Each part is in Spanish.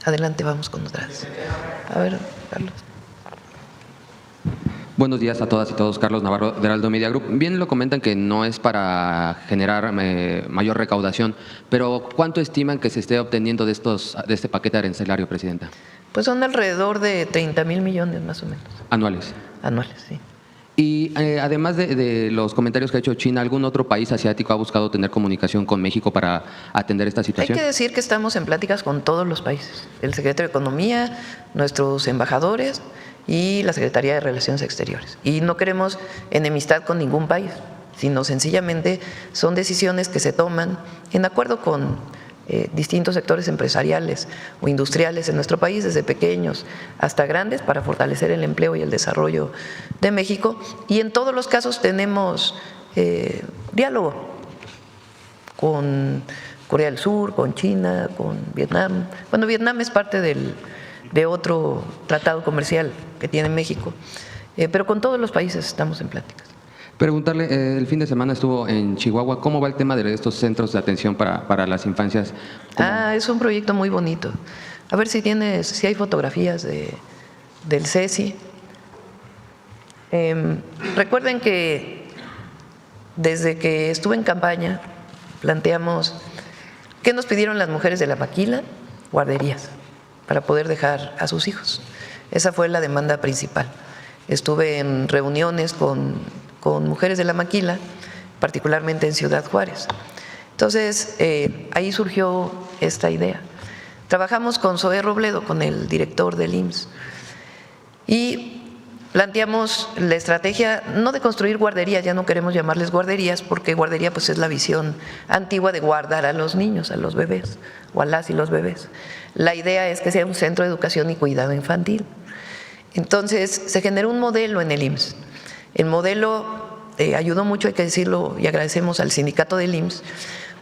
adelante, vamos con otras. A ver, Carlos. Buenos días a todas y todos. Carlos Navarro, de Heraldo Media Group. Bien lo comentan que no es para generar mayor recaudación, pero ¿cuánto estiman que se esté obteniendo de este paquete arancelario, Presidenta? Pues son alrededor de 30,000 millones más o menos. Anuales. Anuales, sí. Y además de los comentarios que ha hecho China, ¿algún otro país asiático ha buscado tener comunicación con México para atender esta situación? Hay que decir que estamos en pláticas con todos los países, el secretario de Economía, nuestros embajadores y la Secretaría de Relaciones Exteriores. Y no queremos enemistad con ningún país, sino sencillamente son decisiones que se toman en acuerdo con distintos sectores empresariales o industriales en nuestro país, desde pequeños hasta grandes, para fortalecer el empleo y el desarrollo de México. Y en todos los casos tenemos diálogo con Corea del Sur, con China, con Vietnam. Bueno, Vietnam es parte de otro tratado comercial que tiene México, pero con todos los países estamos en pláticas. Preguntarle, el fin de semana estuvo en Chihuahua, ¿cómo va el tema de estos centros de atención para las infancias? Es un proyecto muy bonito. A ver si hay fotografías del CECI. Recuerden que desde que estuve en campaña planteamos, ¿qué nos pidieron las mujeres de la maquila? Guarderías, para poder dejar a sus hijos. Esa fue la demanda principal. Estuve en reuniones con mujeres de la maquila, particularmente en Ciudad Juárez. Entonces, ahí surgió esta idea. Trabajamos con Zoé Robledo, con el director del IMSS, y planteamos la estrategia no de construir guarderías, ya no queremos llamarles guarderías, porque guardería pues es la visión antigua de guardar a los niños, a los bebés, o a las y los bebés. La idea es que sea un centro de educación y cuidado infantil. Entonces, se generó un modelo en el IMSS. El modelo ayudó mucho, hay que decirlo, y agradecemos al sindicato del IMSS,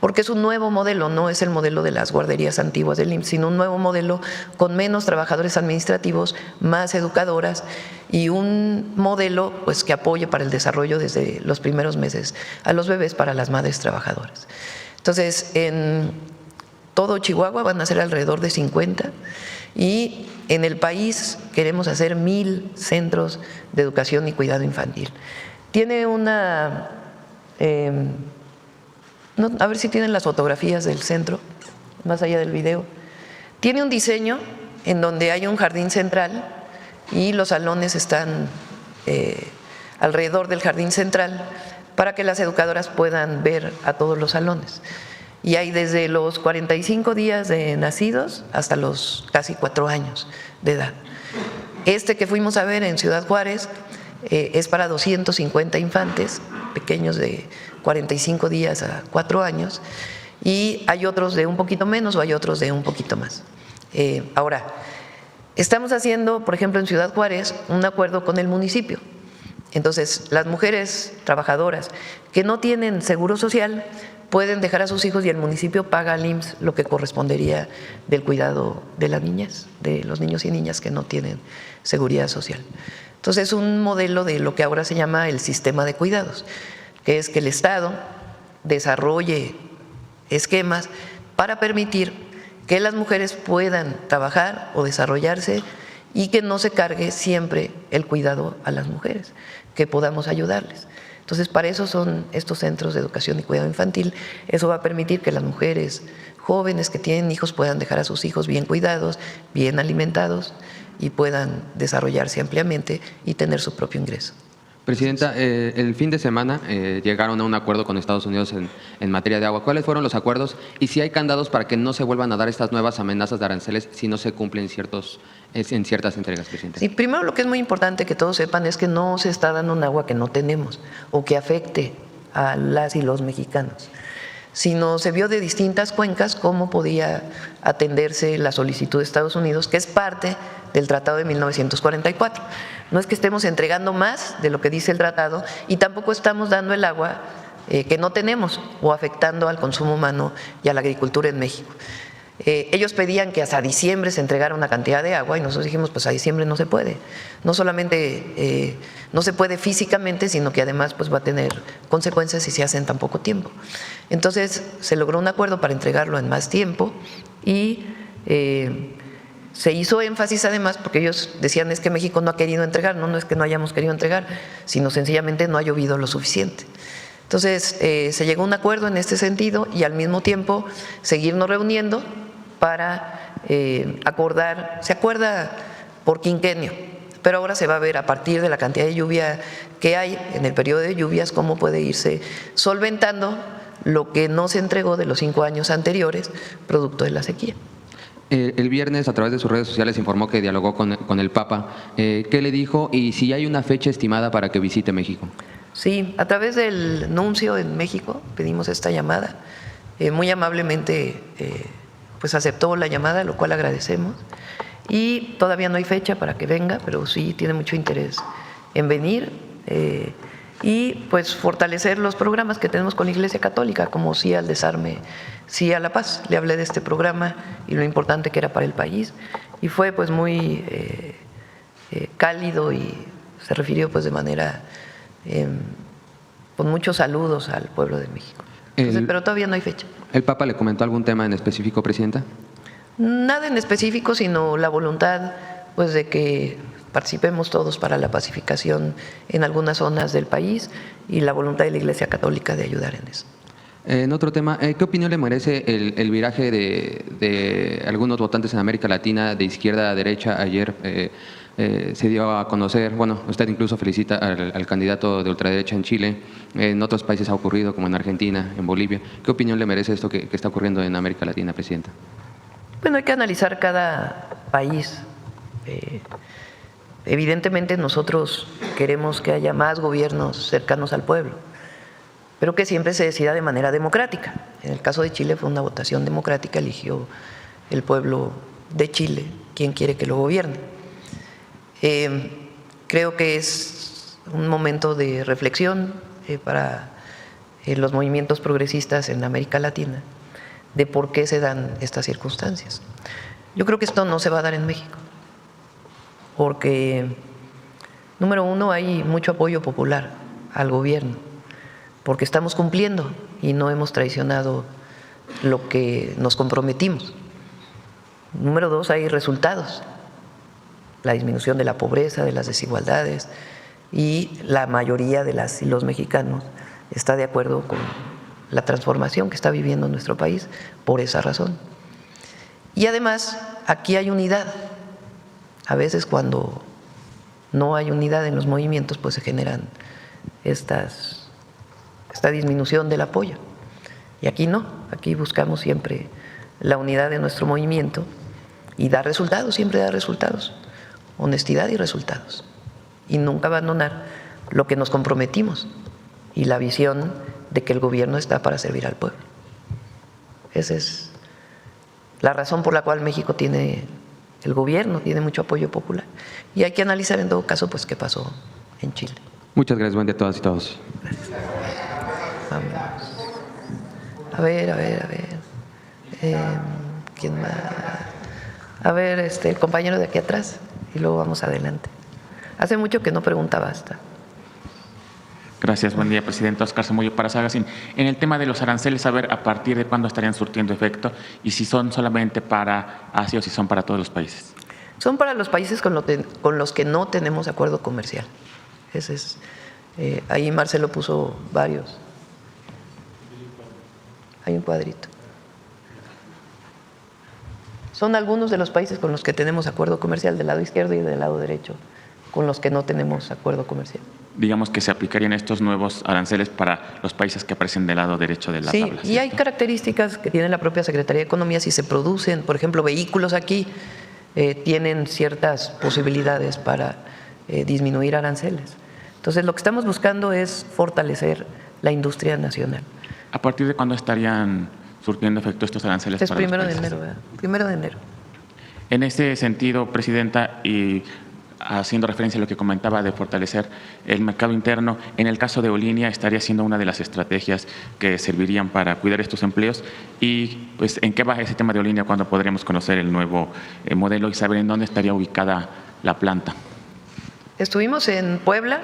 porque es un nuevo modelo, no es el modelo de las guarderías antiguas del IMSS, sino un nuevo modelo con menos trabajadores administrativos, más educadoras, y un modelo pues que apoye para el desarrollo desde los primeros meses a los bebés para las madres trabajadoras. Entonces, en todo Chihuahua van a ser alrededor de 50, y en el país queremos hacer 1,000 centros de educación y cuidado infantil. Tiene una… a ver si tienen las fotografías del centro, más allá del video. Tiene un diseño en donde hay un jardín central y los salones están alrededor del jardín central para que las educadoras puedan ver a todos los salones. Y hay desde los 45 días de nacidos hasta los casi 4 años de edad. Este que fuimos a ver en Ciudad Juárez es para 250 infantes pequeños de 45 días a 4 años, y hay otros de un poquito menos o hay otros de un poquito más. Ahora, estamos haciendo, por ejemplo, en Ciudad Juárez, un acuerdo con el municipio. Entonces, las mujeres trabajadoras que no tienen seguro social pueden dejar a sus hijos y el municipio paga al IMSS lo que correspondería del cuidado de las niñas, de los niños y niñas que no tienen seguridad social. Entonces, es un modelo de lo que ahora se llama el sistema de cuidados, que es que el Estado desarrolle esquemas para permitir que las mujeres puedan trabajar o desarrollarse y que no se cargue siempre el cuidado a las mujeres, que podamos ayudarles. Entonces, para eso son estos centros de educación y cuidado infantil. Eso va a permitir que las mujeres jóvenes que tienen hijos puedan dejar a sus hijos bien cuidados, bien alimentados y puedan desarrollarse ampliamente y tener su propio ingreso. Presidenta, el fin de semana llegaron a un acuerdo con Estados Unidos en materia de agua. ¿Cuáles fueron los acuerdos? Y si hay candados para que no se vuelvan a dar estas nuevas amenazas de aranceles si no se cumplen en ciertas entregas, Presidenta. Sí, primero lo que es muy importante que todos sepan es que no se está dando un agua que no tenemos o que afecte a las y los mexicanos, sino se vio de distintas cuencas cómo podía atenderse la solicitud de Estados Unidos, que es parte del Tratado de 1944. No es que estemos entregando más de lo que dice el tratado y tampoco estamos dando el agua que no tenemos o afectando al consumo humano y a la agricultura en México. Ellos pedían que hasta diciembre se entregara una cantidad de agua y nosotros dijimos, pues a diciembre no se puede. No solamente no se puede físicamente, sino que además pues va a tener consecuencias si se hace en tan poco tiempo. Entonces se logró un acuerdo para entregarlo en más tiempo y Se hizo énfasis además porque ellos decían es que México no ha querido entregar, no es que no hayamos querido entregar, sino sencillamente no ha llovido lo suficiente. Entonces se llegó a un acuerdo en este sentido y al mismo tiempo seguirnos reuniendo para acordar, se acuerda por quinquenio, pero ahora se va a ver a partir de la cantidad de lluvia que hay en el periodo de lluvias cómo puede irse solventando lo que no se entregó de los 5 años anteriores producto de la sequía. El viernes, a través de sus redes sociales, informó que dialogó con el Papa. ¿Qué le dijo y si hay una fecha estimada para que visite México? Sí, a través del nuncio en México pedimos esta llamada. Muy amablemente pues aceptó la llamada, lo cual agradecemos. Y todavía no hay fecha para que venga, pero sí tiene mucho interés en venir y pues fortalecer los programas que tenemos con la Iglesia Católica, como Sí al Desarme, Sí a la Paz. Le hablé de este programa y lo importante que era para el país y fue pues muy cálido y se refirió pues de manera con muchos saludos al pueblo de México. Entonces, pero todavía no hay fecha. ¿El Papa le comentó algún tema en específico, Presidenta? Nada en específico, sino la voluntad pues de que participemos todos para la pacificación en algunas zonas del país y la voluntad de la Iglesia Católica de ayudar en eso. En otro tema, ¿qué opinión le merece el viraje de algunos votantes en América Latina de izquierda a derecha? Ayer se dio a conocer, bueno, usted incluso felicita al candidato de ultraderecha en Chile, en otros países ha ocurrido, como en Argentina, en Bolivia. ¿Qué opinión le merece esto que está ocurriendo en América Latina, Presidenta? Bueno, hay que analizar cada país. Evidentemente nosotros queremos que haya más gobiernos cercanos al pueblo, pero que siempre se decida de manera democrática. En el caso de Chile fue una votación democrática, eligió el pueblo de Chile quien quiere que lo gobierne. Creo que es un momento de reflexión para los movimientos progresistas en América Latina de por qué se dan estas circunstancias. Yo creo que esto no se va a dar en México, porque, número uno, hay mucho apoyo popular al gobierno, porque estamos cumpliendo y no hemos traicionado lo que nos comprometimos. Número dos, hay resultados, la disminución de la pobreza, de las desigualdades, y la mayoría de las y los mexicanos está de acuerdo con la transformación que está viviendo nuestro país por esa razón. Y además, aquí hay unidad. A veces cuando no hay unidad en los movimientos, pues se generan esta disminución del apoyo. Y aquí no, aquí buscamos siempre la unidad de nuestro movimiento y dar resultados, siempre dar resultados, honestidad y resultados. Y nunca abandonar lo que nos comprometimos y la visión de que el gobierno está para servir al pueblo. Esa es la razón por la cual México tiene, el gobierno tiene mucho apoyo popular. Y hay que analizar en todo caso pues qué pasó en Chile. Muchas gracias, buen día a todas y todos. Gracias. Vamos. A ver. ¿Quién más? A ver, el compañero de aquí atrás y luego vamos adelante. Hace mucho que no preguntaba hasta. Gracias, buen día, presidente. Oscar Zamudio para Sagacín. En el tema de los aranceles, saber a partir de cuándo estarían surtiendo efecto y si son solamente para Asia o si son para todos los países. Son para los países con los que no tenemos acuerdo comercial. Ese es, ahí Marcelo puso varios. Hay un cuadrito. Son algunos de los países con los que tenemos acuerdo comercial del lado izquierdo y del lado derecho, con los que no tenemos acuerdo comercial. Digamos que se aplicarían estos nuevos aranceles para los países que aparecen del lado derecho de la tabla. Sí, y hay características que tiene la propia Secretaría de Economía. Si se producen, por ejemplo, vehículos aquí, tienen ciertas posibilidades para disminuir aranceles. Entonces, lo que estamos buscando es fortalecer la industria nacional. ¿A partir de cuándo estarían surtiendo efecto estos aranceles? Es para los primero de países? enero, ¿verdad? 1 de enero. En este sentido, presidenta, y haciendo referencia a lo que comentaba de fortalecer el mercado interno, en el caso de Olinia estaría siendo una de las estrategias que servirían para cuidar estos empleos y pues en qué va ese tema de Olinia, cuándo podremos conocer el nuevo modelo y saber en dónde estaría ubicada la planta. Estuvimos en Puebla,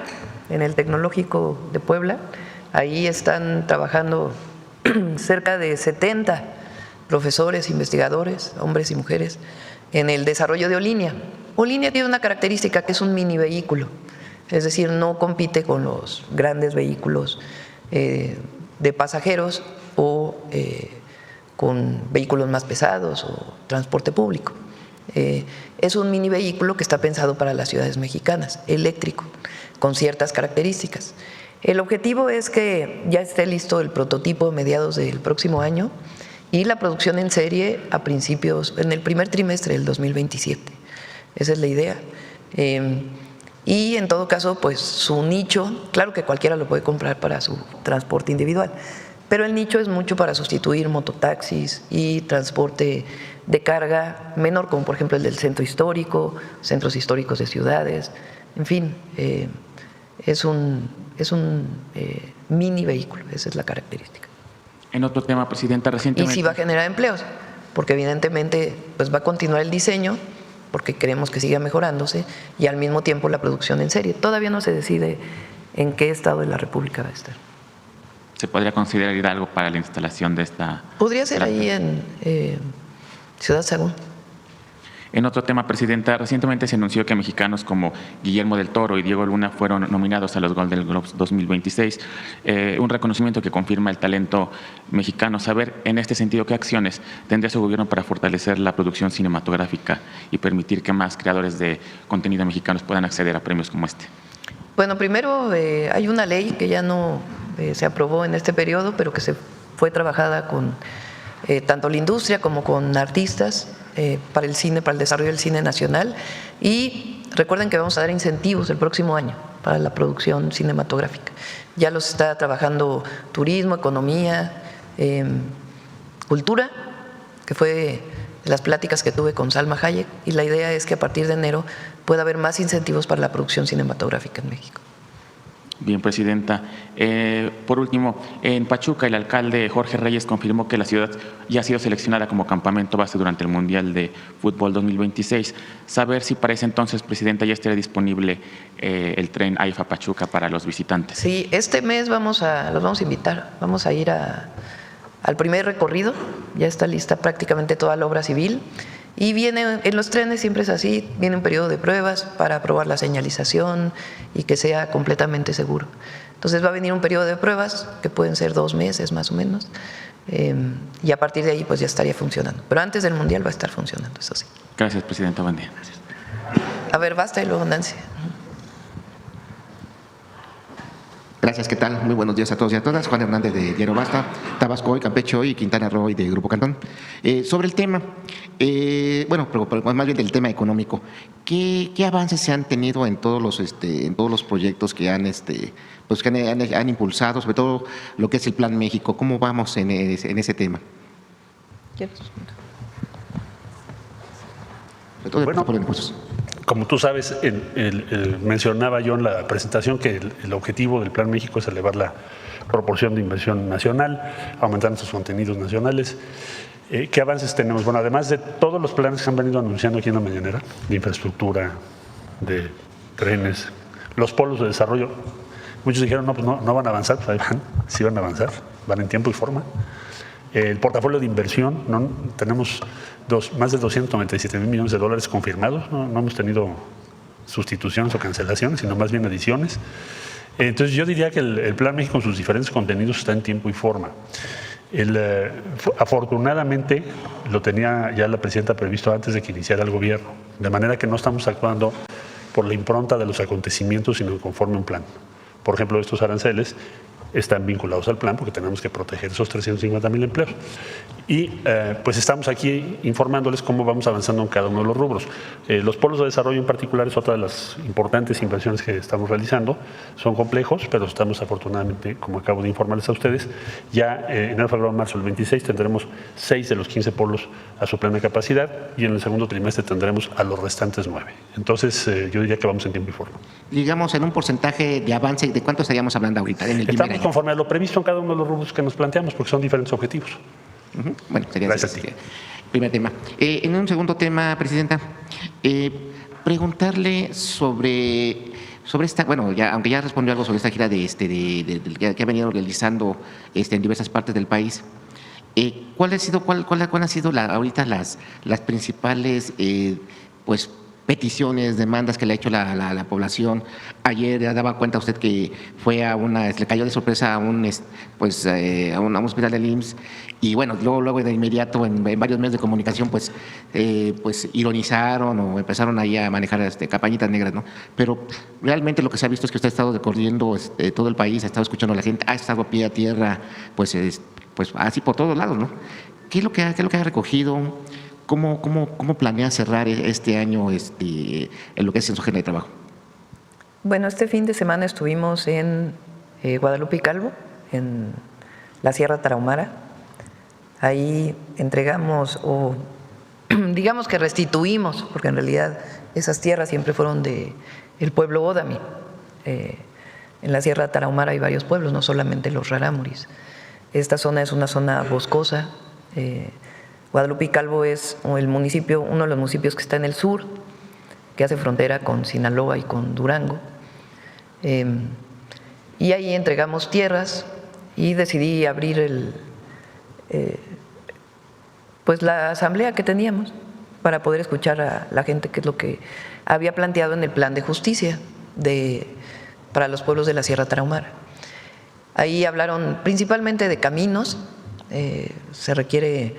en el Tecnológico de Puebla. Ahí están trabajando cerca de 70 profesores, investigadores, hombres y mujeres, en el desarrollo de Olinia. Olinia tiene una característica que es un mini vehículo, es decir, no compite con los grandes vehículos de pasajeros o con vehículos más pesados o transporte público. Es un mini vehículo que está pensado para las ciudades mexicanas, eléctrico, con ciertas características. El objetivo es que ya esté listo el prototipo a mediados del próximo año y la producción en serie a principios, en el primer trimestre del 2027. Esa es la idea. Y en todo caso, pues su nicho, claro que cualquiera lo puede comprar para su transporte individual, pero el nicho es mucho para sustituir mototaxis y transporte de carga menor, como por ejemplo el del centro histórico, centros históricos de ciudades, en fin, es un mini vehículo, esa es la característica. En otro tema, presidenta, recientemente… Y sí va a generar empleos, porque evidentemente pues va a continuar el diseño, porque queremos que siga mejorándose, y al mismo tiempo la producción en serie. Todavía no se decide en qué estado de la República va a estar. ¿Se podría considerar Hidalgo para la instalación de esta? Podría ser ahí en Ciudad Sagún. En otro tema, presidenta, recientemente se anunció que mexicanos como Guillermo del Toro y Diego Luna fueron nominados a los Golden Globes 2026, un reconocimiento que confirma el talento mexicano. Saber, en este sentido, qué acciones tendría su gobierno para fortalecer la producción cinematográfica y permitir que más creadores de contenido mexicanos puedan acceder a premios como este. Bueno, primero hay una ley que ya no se aprobó en este periodo, pero que se fue trabajada con tanto la industria como con artistas para el cine, para el desarrollo del cine nacional. Y recuerden que vamos a dar incentivos el próximo año para la producción cinematográfica. Ya los está trabajando turismo, economía, cultura, que fue las pláticas que tuve con Salma Hayek, y la idea es que a partir de enero pueda haber más incentivos para la producción cinematográfica en México. Bien, presidenta. Por último, en Pachuca, el alcalde Jorge Reyes confirmó que la ciudad ya ha sido seleccionada como campamento base durante el Mundial de Fútbol 2026. Saber si para ese entonces, presidenta, ya estaría disponible el tren AIFA Pachuca para los visitantes. Sí, este mes los vamos a invitar. Vamos a ir al primer recorrido. Ya está lista prácticamente toda la obra civil. Y viene, en los trenes siempre es así, viene un periodo de pruebas para probar la señalización y que sea completamente seguro. Entonces va a venir un periodo de pruebas que pueden ser 2 meses más o menos, y a partir de ahí pues ya estaría funcionando. Pero antes del Mundial va a estar funcionando, eso sí. Gracias, presidenta. Buen día. Gracias. A ver, basta y luego Nancy. Gracias, ¿qué tal? Muy buenos días a todos y a todas. Juan Hernández de Diario Basta, Tabasco Hoy, Campeche Hoy y Quintana Roo Hoy de Grupo Cantón. Sobre el tema, bueno, pero más bien del tema económico, ¿qué avances se han tenido en todos los proyectos que han impulsado, sobre todo lo que es el Plan México? ¿Cómo vamos en ese tema? Sobre todo Bueno, por impuestos. Como tú sabes, mencionaba yo en la presentación que el objetivo del Plan México es elevar la proporción de inversión nacional, aumentar nuestros contenidos nacionales. ¿Qué avances tenemos? Bueno, además de todos los planes que han venido anunciando aquí en la mañanera, de infraestructura, de trenes, los polos de desarrollo, muchos dijeron, no van a avanzar, pues ahí van, sí van a avanzar, van en tiempo y forma. El portafolio de inversión, ¿no? Tenemos más de 297,000 millones de dólares confirmados, no hemos tenido sustituciones o cancelaciones, sino más bien adiciones. Entonces yo diría que el Plan México con sus diferentes contenidos está en tiempo y forma. Afortunadamente lo tenía ya la presidenta previsto antes de que iniciara el gobierno, de manera que no estamos actuando por la impronta de los acontecimientos, sino conforme un plan. Por ejemplo, estos aranceles están vinculados al plan porque tenemos que proteger esos 350,000 empleos. Y pues estamos aquí informándoles cómo vamos avanzando en cada uno de los rubros. Los polos de desarrollo en particular es otra de las importantes inversiones que estamos realizando. Son complejos, pero estamos afortunadamente, como acabo de informarles a ustedes, ya en enero, febrero, marzo del 26 tendremos 6 de los 15 polos a su plena capacidad y en el segundo trimestre tendremos a los restantes 9. Entonces yo diría que vamos en tiempo y forma. Digamos, en un porcentaje de avance, ¿de cuánto estaríamos hablando ahorita en el primer año? Conforme a lo previsto en cada uno de los rubros que nos planteamos, porque son diferentes objetivos. Bueno, sería Gracias ese primer tema. En un segundo tema, presidenta, preguntarle sobre esta, bueno, aunque ya respondió algo sobre esta gira que ha venido realizando en diversas partes del país, ¿Cuál han sido ahorita las principales pues, peticiones, demandas que le ha hecho la población? Ayer ya daba cuenta usted que fue le cayó de sorpresa a un hospital del IMSS, y bueno, luego de inmediato en varios medios de comunicación pues ironizaron o empezaron ahí a manejar campañitas negras, ¿no? Pero realmente lo que se ha visto es que usted ha estado recorriendo todo el país, ha estado escuchando a la gente, ha estado a pie a tierra, pues así por todos lados, ¿no? ¿Qué es lo que ha recogido? ¿Cómo planea cerrar este año en lo que es en su agenda de trabajo? Bueno, este fin de semana estuvimos en Guadalupe y Calvo, en la Sierra Tarahumara. Ahí entregamos, o digamos que restituimos, porque en realidad esas tierras siempre fueron del pueblo Ódami. En la Sierra Tarahumara hay varios pueblos, no solamente los rarámuris. Esta zona es una zona boscosa. Guadalupe y Calvo es uno de los municipios que está en el sur, que hace frontera con Sinaloa y con Durango. Y ahí entregamos tierras y decidí abrir pues la asamblea que teníamos para poder escuchar a la gente, qué es lo que había planteado en el plan de justicia para los pueblos de la Sierra Tarahumara. Ahí hablaron principalmente de caminos. Se requiere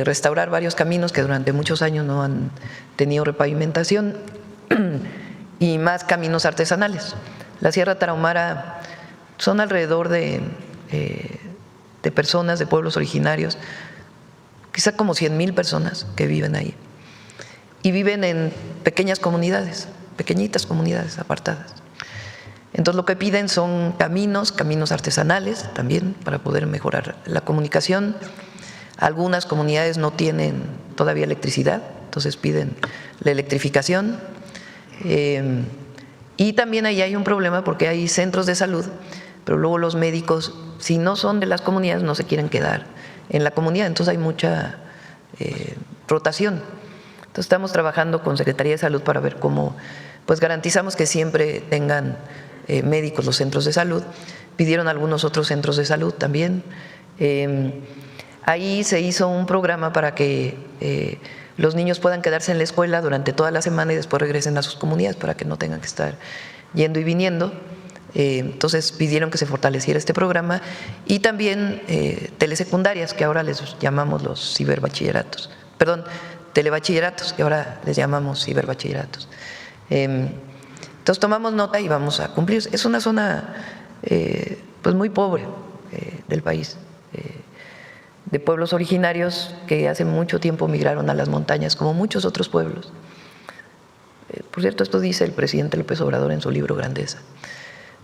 restaurar varios caminos que durante muchos años no han tenido repavimentación y más caminos artesanales. La Sierra Tarahumara son alrededor de personas, de pueblos originarios, quizá como 100,000 personas que viven ahí, y viven en pequeñas comunidades, pequeñitas comunidades apartadas. Entonces lo que piden son caminos artesanales también para poder mejorar la comunicación. Algunas comunidades no tienen todavía electricidad, entonces piden la electrificación. Y también ahí hay un problema porque hay centros de salud, pero luego los médicos, si no son de las comunidades, no se quieren quedar en la comunidad, entonces hay mucha rotación. Entonces estamos trabajando con Secretaría de Salud para ver cómo pues garantizamos que siempre tengan médicos los centros de salud. Pidieron algunos otros centros de salud también. Ahí se hizo un programa para que los niños puedan quedarse en la escuela durante toda la semana y después regresen a sus comunidades para que no tengan que estar yendo y viniendo. Entonces pidieron que se fortaleciera este programa, y también telesecundarias, que ahora les llamamos los ciberbachilleratos, telebachilleratos, que ahora les llamamos ciberbachilleratos. Entonces tomamos nota y vamos a cumplir. Es una zona pues muy pobre del país, de pueblos originarios que hace mucho tiempo migraron a las montañas, como muchos otros pueblos. Por cierto, esto dice el presidente López Obrador en su libro Grandeza,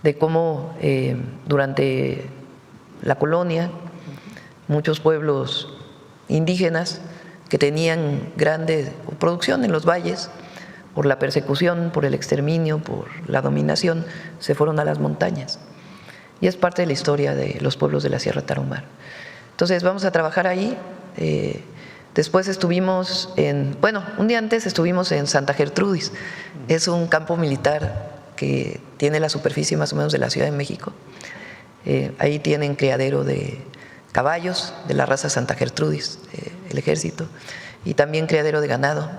de cómo durante la colonia muchos pueblos indígenas que tenían grande producción en los valles, por la persecución, por el exterminio, por la dominación, se fueron a las montañas. Y es parte de la historia de los pueblos de la Sierra Tarahumara. Entonces vamos a trabajar ahí. Después estuvimos un día antes estuvimos en Santa Gertrudis. Es un campo militar que tiene la superficie más o menos de la Ciudad de México. Ahí tienen criadero de caballos de la raza Santa Gertrudis, el ejército, y también criadero de ganado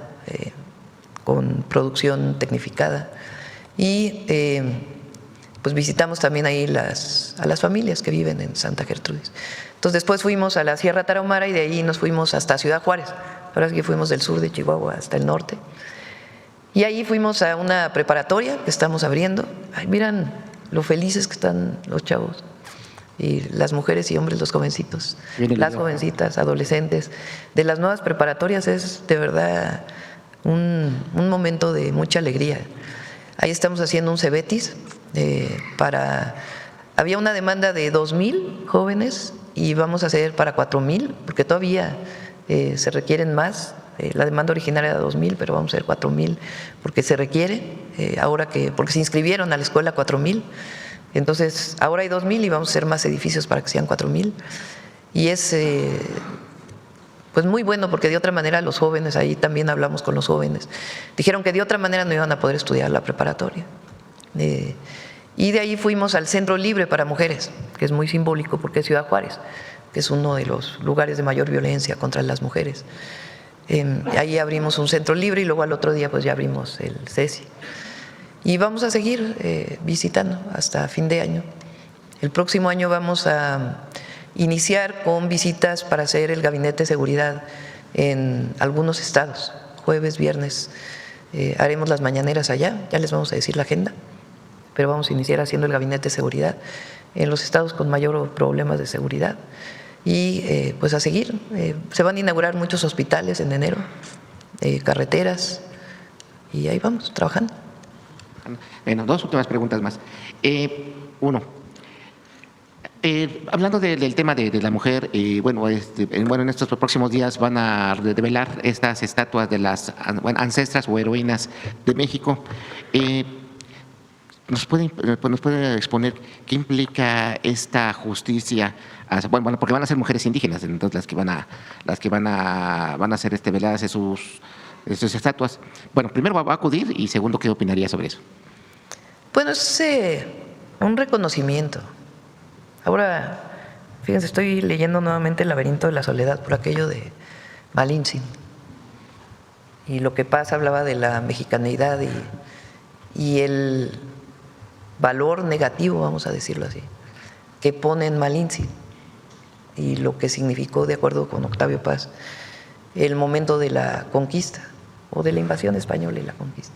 con producción tecnificada. Y pues visitamos también ahí a las familias que viven en Santa Gertrudis. Entonces después fuimos a la Sierra Tarahumara y de ahí nos fuimos hasta Ciudad Juárez. Ahora sí que fuimos del sur de Chihuahua hasta el norte. Y ahí fuimos a una preparatoria que estamos abriendo. Ay, miran lo felices que están los chavos, y las mujeres y hombres, los jovencitos, las jovencitas, adolescentes. De las nuevas preparatorias es de verdad un momento de mucha alegría. Ahí estamos haciendo un Cebetis había una demanda de 2,000 jóvenes y vamos a hacer para 4,000, porque todavía se requieren más. La demanda original era 2,000, pero vamos a hacer 4,000 porque se requiere, porque se inscribieron a la escuela 4,000. Entonces ahora hay 2,000 y vamos a hacer más edificios para que sean 4,000. Y es pues muy bueno, porque de otra manera los jóvenes, ahí también hablamos con los jóvenes, dijeron que de otra manera no iban a poder estudiar la preparatoria. Y de ahí fuimos al Centro Libre para Mujeres, que es muy simbólico porque es Ciudad Juárez. que es uno de los lugares de mayor violencia contra las mujeres. Ahí abrimos un centro libre y luego al otro día pues ya abrimos el CESI. Y vamos a seguir visitando hasta fin de año. El próximo año vamos a iniciar con visitas para hacer el gabinete de seguridad en algunos estados, jueves, viernes. Haremos las mañaneras allá, ya les vamos a decir la agenda, pero vamos a iniciar haciendo el gabinete de seguridad en los estados con mayor problemas de seguridad. Y pues a seguir, se van a inaugurar muchos hospitales en enero, carreteras, y ahí vamos, trabajando. Bueno, dos últimas preguntas más. Uno, hablando del tema de la mujer, bueno, en estos próximos días van a develar estas estatuas de las ancestras o heroínas de México. ¿Nos puede exponer qué implica esta justicia? Bueno, porque van a ser mujeres indígenas, entonces las que van a ser veladas de sus estatuas. Bueno, primero va a acudir y segundo, ¿qué opinaría sobre eso? Bueno, es un reconocimiento. Ahora, fíjense, estoy leyendo nuevamente El laberinto de la soledad por aquello de Malintzin. Y lo que pasa, hablaba de la mexicaneidad y el valor negativo, vamos a decirlo así, que pone en Malintzin y lo que significó, de acuerdo con Octavio Paz, el momento de la conquista o de la invasión española y la conquista.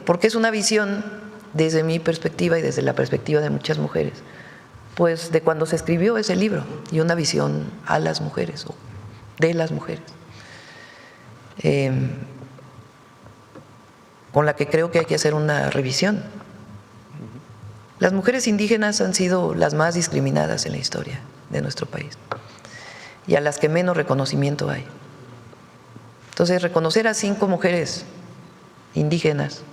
Porque es una visión, desde mi perspectiva y desde la perspectiva de muchas mujeres, pues de cuando se escribió ese libro, y una visión a las mujeres o de las mujeres, con la que creo que hay que hacer una revisión. Las mujeres indígenas han sido las más discriminadas en la historia de nuestro país y a las que menos reconocimiento hay. Entonces, reconocer a 5 mujeres indígenas,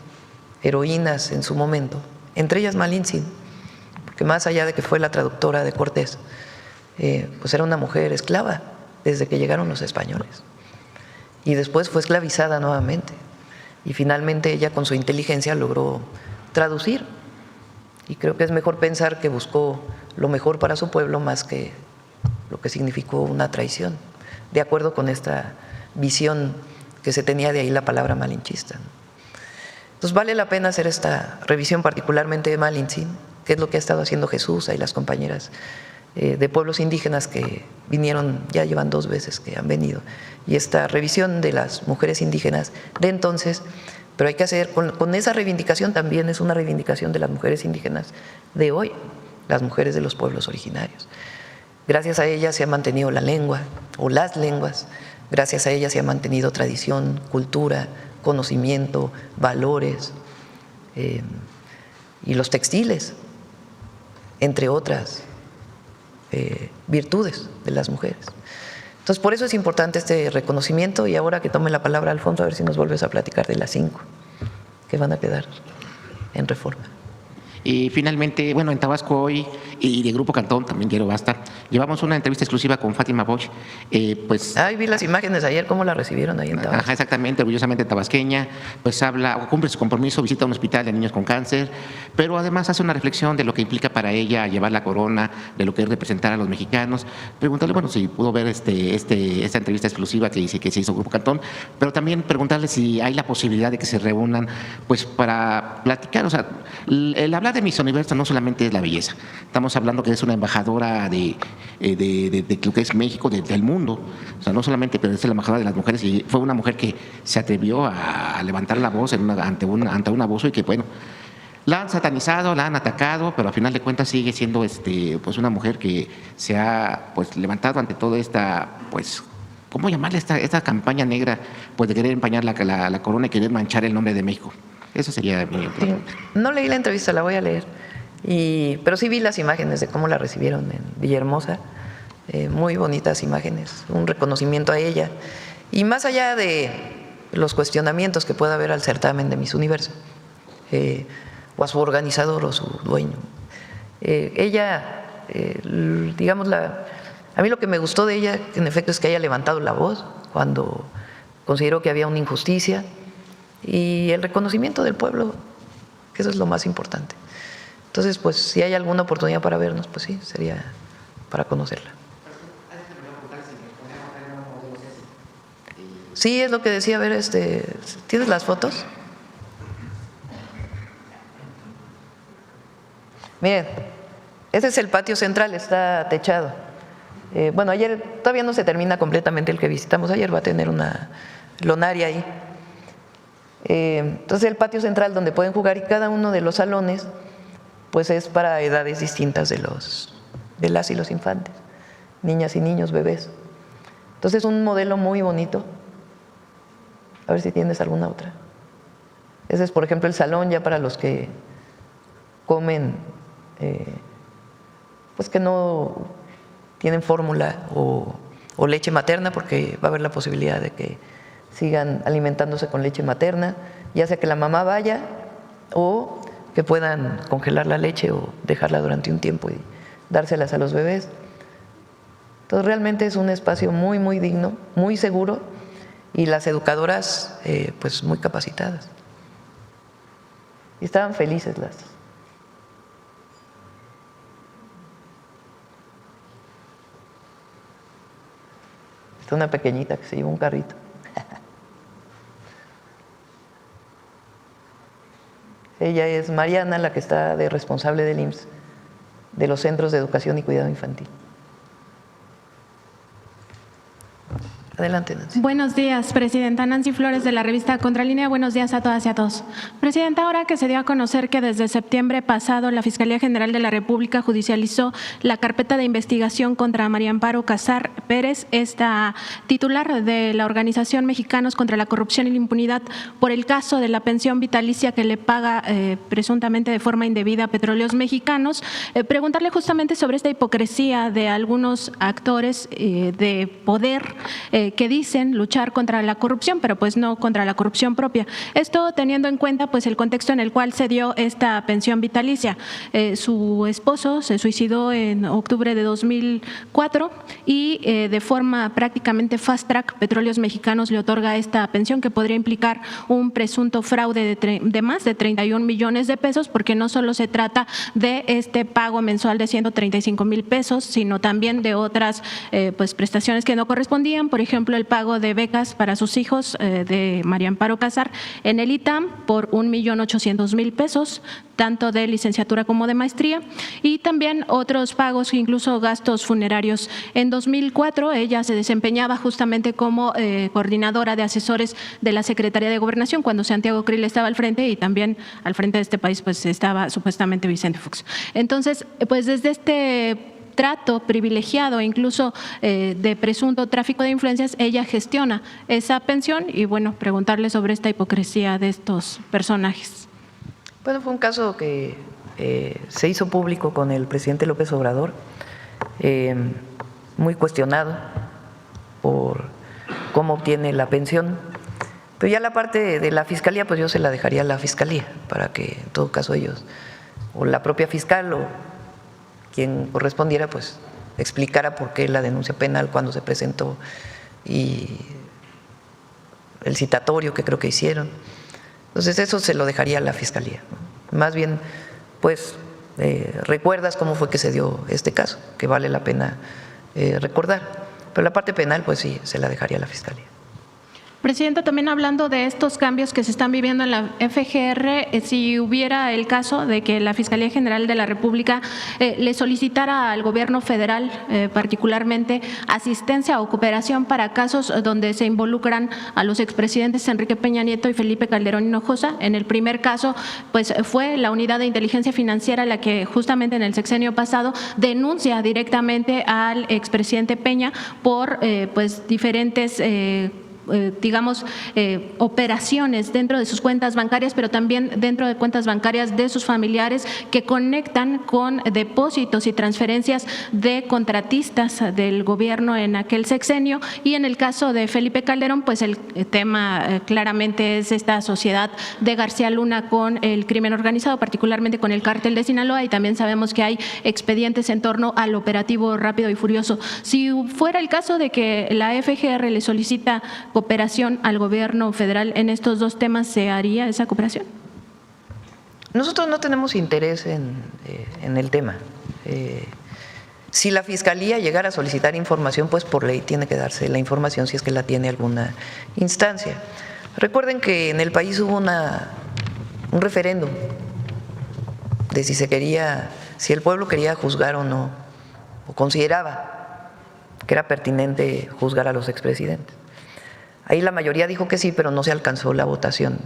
heroínas en su momento, entre ellas Malintzin, porque más allá de que fue la traductora de Cortés, pues era una mujer esclava desde que llegaron los españoles y después fue esclavizada nuevamente y finalmente ella con su inteligencia logró traducir, y creo que es mejor pensar que buscó lo mejor para su pueblo más que lo que significó una traición, de acuerdo con esta visión que se tenía, de ahí la palabra malinchista. Entonces vale la pena hacer esta revisión, particularmente de Malintzin, que es lo que ha estado haciendo Jesús y las compañeras de pueblos indígenas que vinieron, ya llevan 2 veces que han venido, y esta revisión de las mujeres indígenas de entonces, pero hay que hacer con esa reivindicación, también es una reivindicación de las mujeres indígenas de hoy, las mujeres de los pueblos originarios. Gracias a ellas se ha mantenido la lengua o las lenguas, gracias a ellas se ha mantenido tradición, cultura, conocimiento, valores y los textiles, entre otras virtudes de las mujeres. Entonces, por eso es importante este reconocimiento, y ahora que tome la palabra Alfonso, a ver si nos vuelves a platicar de las 5 que van a quedar en reforma. Y finalmente, bueno, en Tabasco hoy y de Grupo Cantón, también quiero basta, llevamos una entrevista exclusiva con Fátima Bosch, pues… Ay, vi las imágenes ayer, cómo la recibieron ahí en Tabasco. Ajá, exactamente, orgullosamente tabasqueña, pues habla o cumple su compromiso, visita un hospital de niños con cáncer, pero además hace una reflexión de lo que implica para ella llevar la corona, de lo que es representar a los mexicanos. Preguntarle, bueno, si pudo ver esta entrevista exclusiva que se hizo Grupo Cantón, pero también preguntarle si hay la posibilidad de que se reúnan, pues para platicar, o sea, el hablar de Miss Universo no solamente es la belleza, estamos hablando que es una embajadora de lo que es México, del mundo, o sea, no solamente, pero es la embajadora de las mujeres, y fue una mujer que se atrevió a levantar la voz ante un abuso, y que, bueno, la han satanizado, la han atacado, pero a final de cuentas sigue siendo pues una mujer que se ha pues levantado ante toda esta, pues, ¿cómo llamarle esta campaña negra, pues de querer empañar la corona y querer manchar el nombre de México? Eso sería mi pregunta. No leí la entrevista, la voy a leer, pero sí vi las imágenes de cómo la recibieron en Villahermosa, muy bonitas imágenes, un reconocimiento a ella, y más allá de los cuestionamientos que pueda haber al certamen de Miss Universo, o a su organizador o su dueño, ella, digamos, a mí lo que me gustó de ella, en efecto, es que haya levantado la voz cuando consideró que había una injusticia, y el reconocimiento del pueblo, que eso es lo más importante. Entonces, pues si hay alguna oportunidad para vernos, pues sí, sería para conocerla. Sí, es lo que decía. A ver, ¿tienes las fotos? Miren, ese es el patio central, está techado. Bueno, ayer todavía no se termina completamente el que visitamos ayer, va a tener una lonaria ahí. Entonces el patio central donde pueden jugar, y cada uno de los salones pues es para edades distintas de las y los infantes, niñas y niños, bebés. Entonces es un modelo muy bonito. A ver si tienes alguna otra. Ese es, por ejemplo, el salón ya para los que comen, pues que no tienen fórmula o leche materna, porque va a haber la posibilidad de que sigan alimentándose con leche materna, ya sea que la mamá vaya o que puedan congelar la leche o dejarla durante un tiempo y dárselas a los bebés. Entonces realmente es un espacio muy, muy digno, muy seguro, y las educadoras pues muy capacitadas. Y estaban felices las. Está una pequeñita que se lleva un carrito. Ella es Mariana, la que está de responsable del IMSS, de los Centros de Educación y Cuidado Infantil. Adelante, Nancy. Buenos días, Presidenta. Nancy Flores, de la revista Contralínea. Buenos días a todas y a todos. Presidenta, ahora que se dio a conocer que desde septiembre pasado la Fiscalía General de la República judicializó la carpeta de investigación contra María Amparo Casar Pérez, esta titular de la Organización Mexicanos contra la Corrupción y la Impunidad, por el caso de la pensión vitalicia que le paga presuntamente de forma indebida a Petróleos Mexicanos, preguntarle justamente sobre esta hipocresía de algunos actores de poder que dicen luchar contra la corrupción, pero pues no contra la corrupción propia. Esto teniendo en cuenta pues el contexto en el cual se dio esta pensión vitalicia. Su esposo se suicidó en octubre de 2004 y de forma prácticamente fast track, Petróleos Mexicanos le otorga esta pensión que podría implicar un presunto fraude de más de 31 millones de pesos, porque no solo se trata de este pago mensual de 135,000 pesos, sino también de otras pues prestaciones que no correspondían. Por ejemplo, el pago de becas para sus hijos de María Amparo Casar en el ITAM por 1,800,000 pesos, tanto de licenciatura como de maestría, y también otros pagos, incluso gastos funerarios. En 2004 ella se desempeñaba justamente como coordinadora de asesores de la Secretaría de Gobernación cuando Santiago Krill estaba al frente, y también al frente de este país pues estaba supuestamente Vicente Fox. Entonces, pues desde este trato privilegiado, incluso de presunto tráfico de influencias, ella gestiona esa pensión, y bueno, preguntarle sobre esta hipocresía de estos personajes. Bueno, fue un caso que se hizo público con el presidente López Obrador, muy cuestionado por cómo obtiene la pensión, pero ya la parte de la fiscalía pues yo se la dejaría a la fiscalía para que en todo caso ellos, o la propia fiscal o quien correspondiera, pues explicara por qué la denuncia penal, cuándo se presentó y el citatorio que creo que hicieron. Entonces eso se lo dejaría a la fiscalía, ¿no? Más bien, pues recuerdas cómo fue que se dio este caso, que vale la pena recordar, pero la parte penal pues sí, se la dejaría a la fiscalía. Presidenta, también hablando de estos cambios que se están viviendo en la FGR, si hubiera el caso de que la Fiscalía General de la República le solicitara al gobierno federal particularmente asistencia o cooperación para casos donde se involucran a los expresidentes Enrique Peña Nieto y Felipe Calderón Hinojosa. En el primer caso, pues fue la Unidad de Inteligencia Financiera la que justamente en el sexenio pasado denuncia directamente al expresidente Peña por pues diferentes operaciones dentro de sus cuentas bancarias, pero también dentro de cuentas bancarias de sus familiares que conectan con depósitos y transferencias de contratistas del gobierno en aquel sexenio. Y en el caso de Felipe Calderón, pues el tema claramente es esta sociedad de García Luna con el crimen organizado, particularmente con el cártel de Sinaloa, y también sabemos que hay expedientes en torno al operativo Rápido y Furioso. Si fuera el caso de que la FGR le solicita cooperación al gobierno federal en estos dos temas, ¿se haría esa cooperación? Nosotros no tenemos interés en el tema. Si la Fiscalía llegara a solicitar información, pues por ley tiene que darse la información si es que la tiene alguna instancia. Recuerden que en el país hubo un referéndum de si el pueblo quería juzgar o no, o consideraba que era pertinente juzgar a los expresidentes. Ahí la mayoría dijo que sí, pero no se alcanzó la votación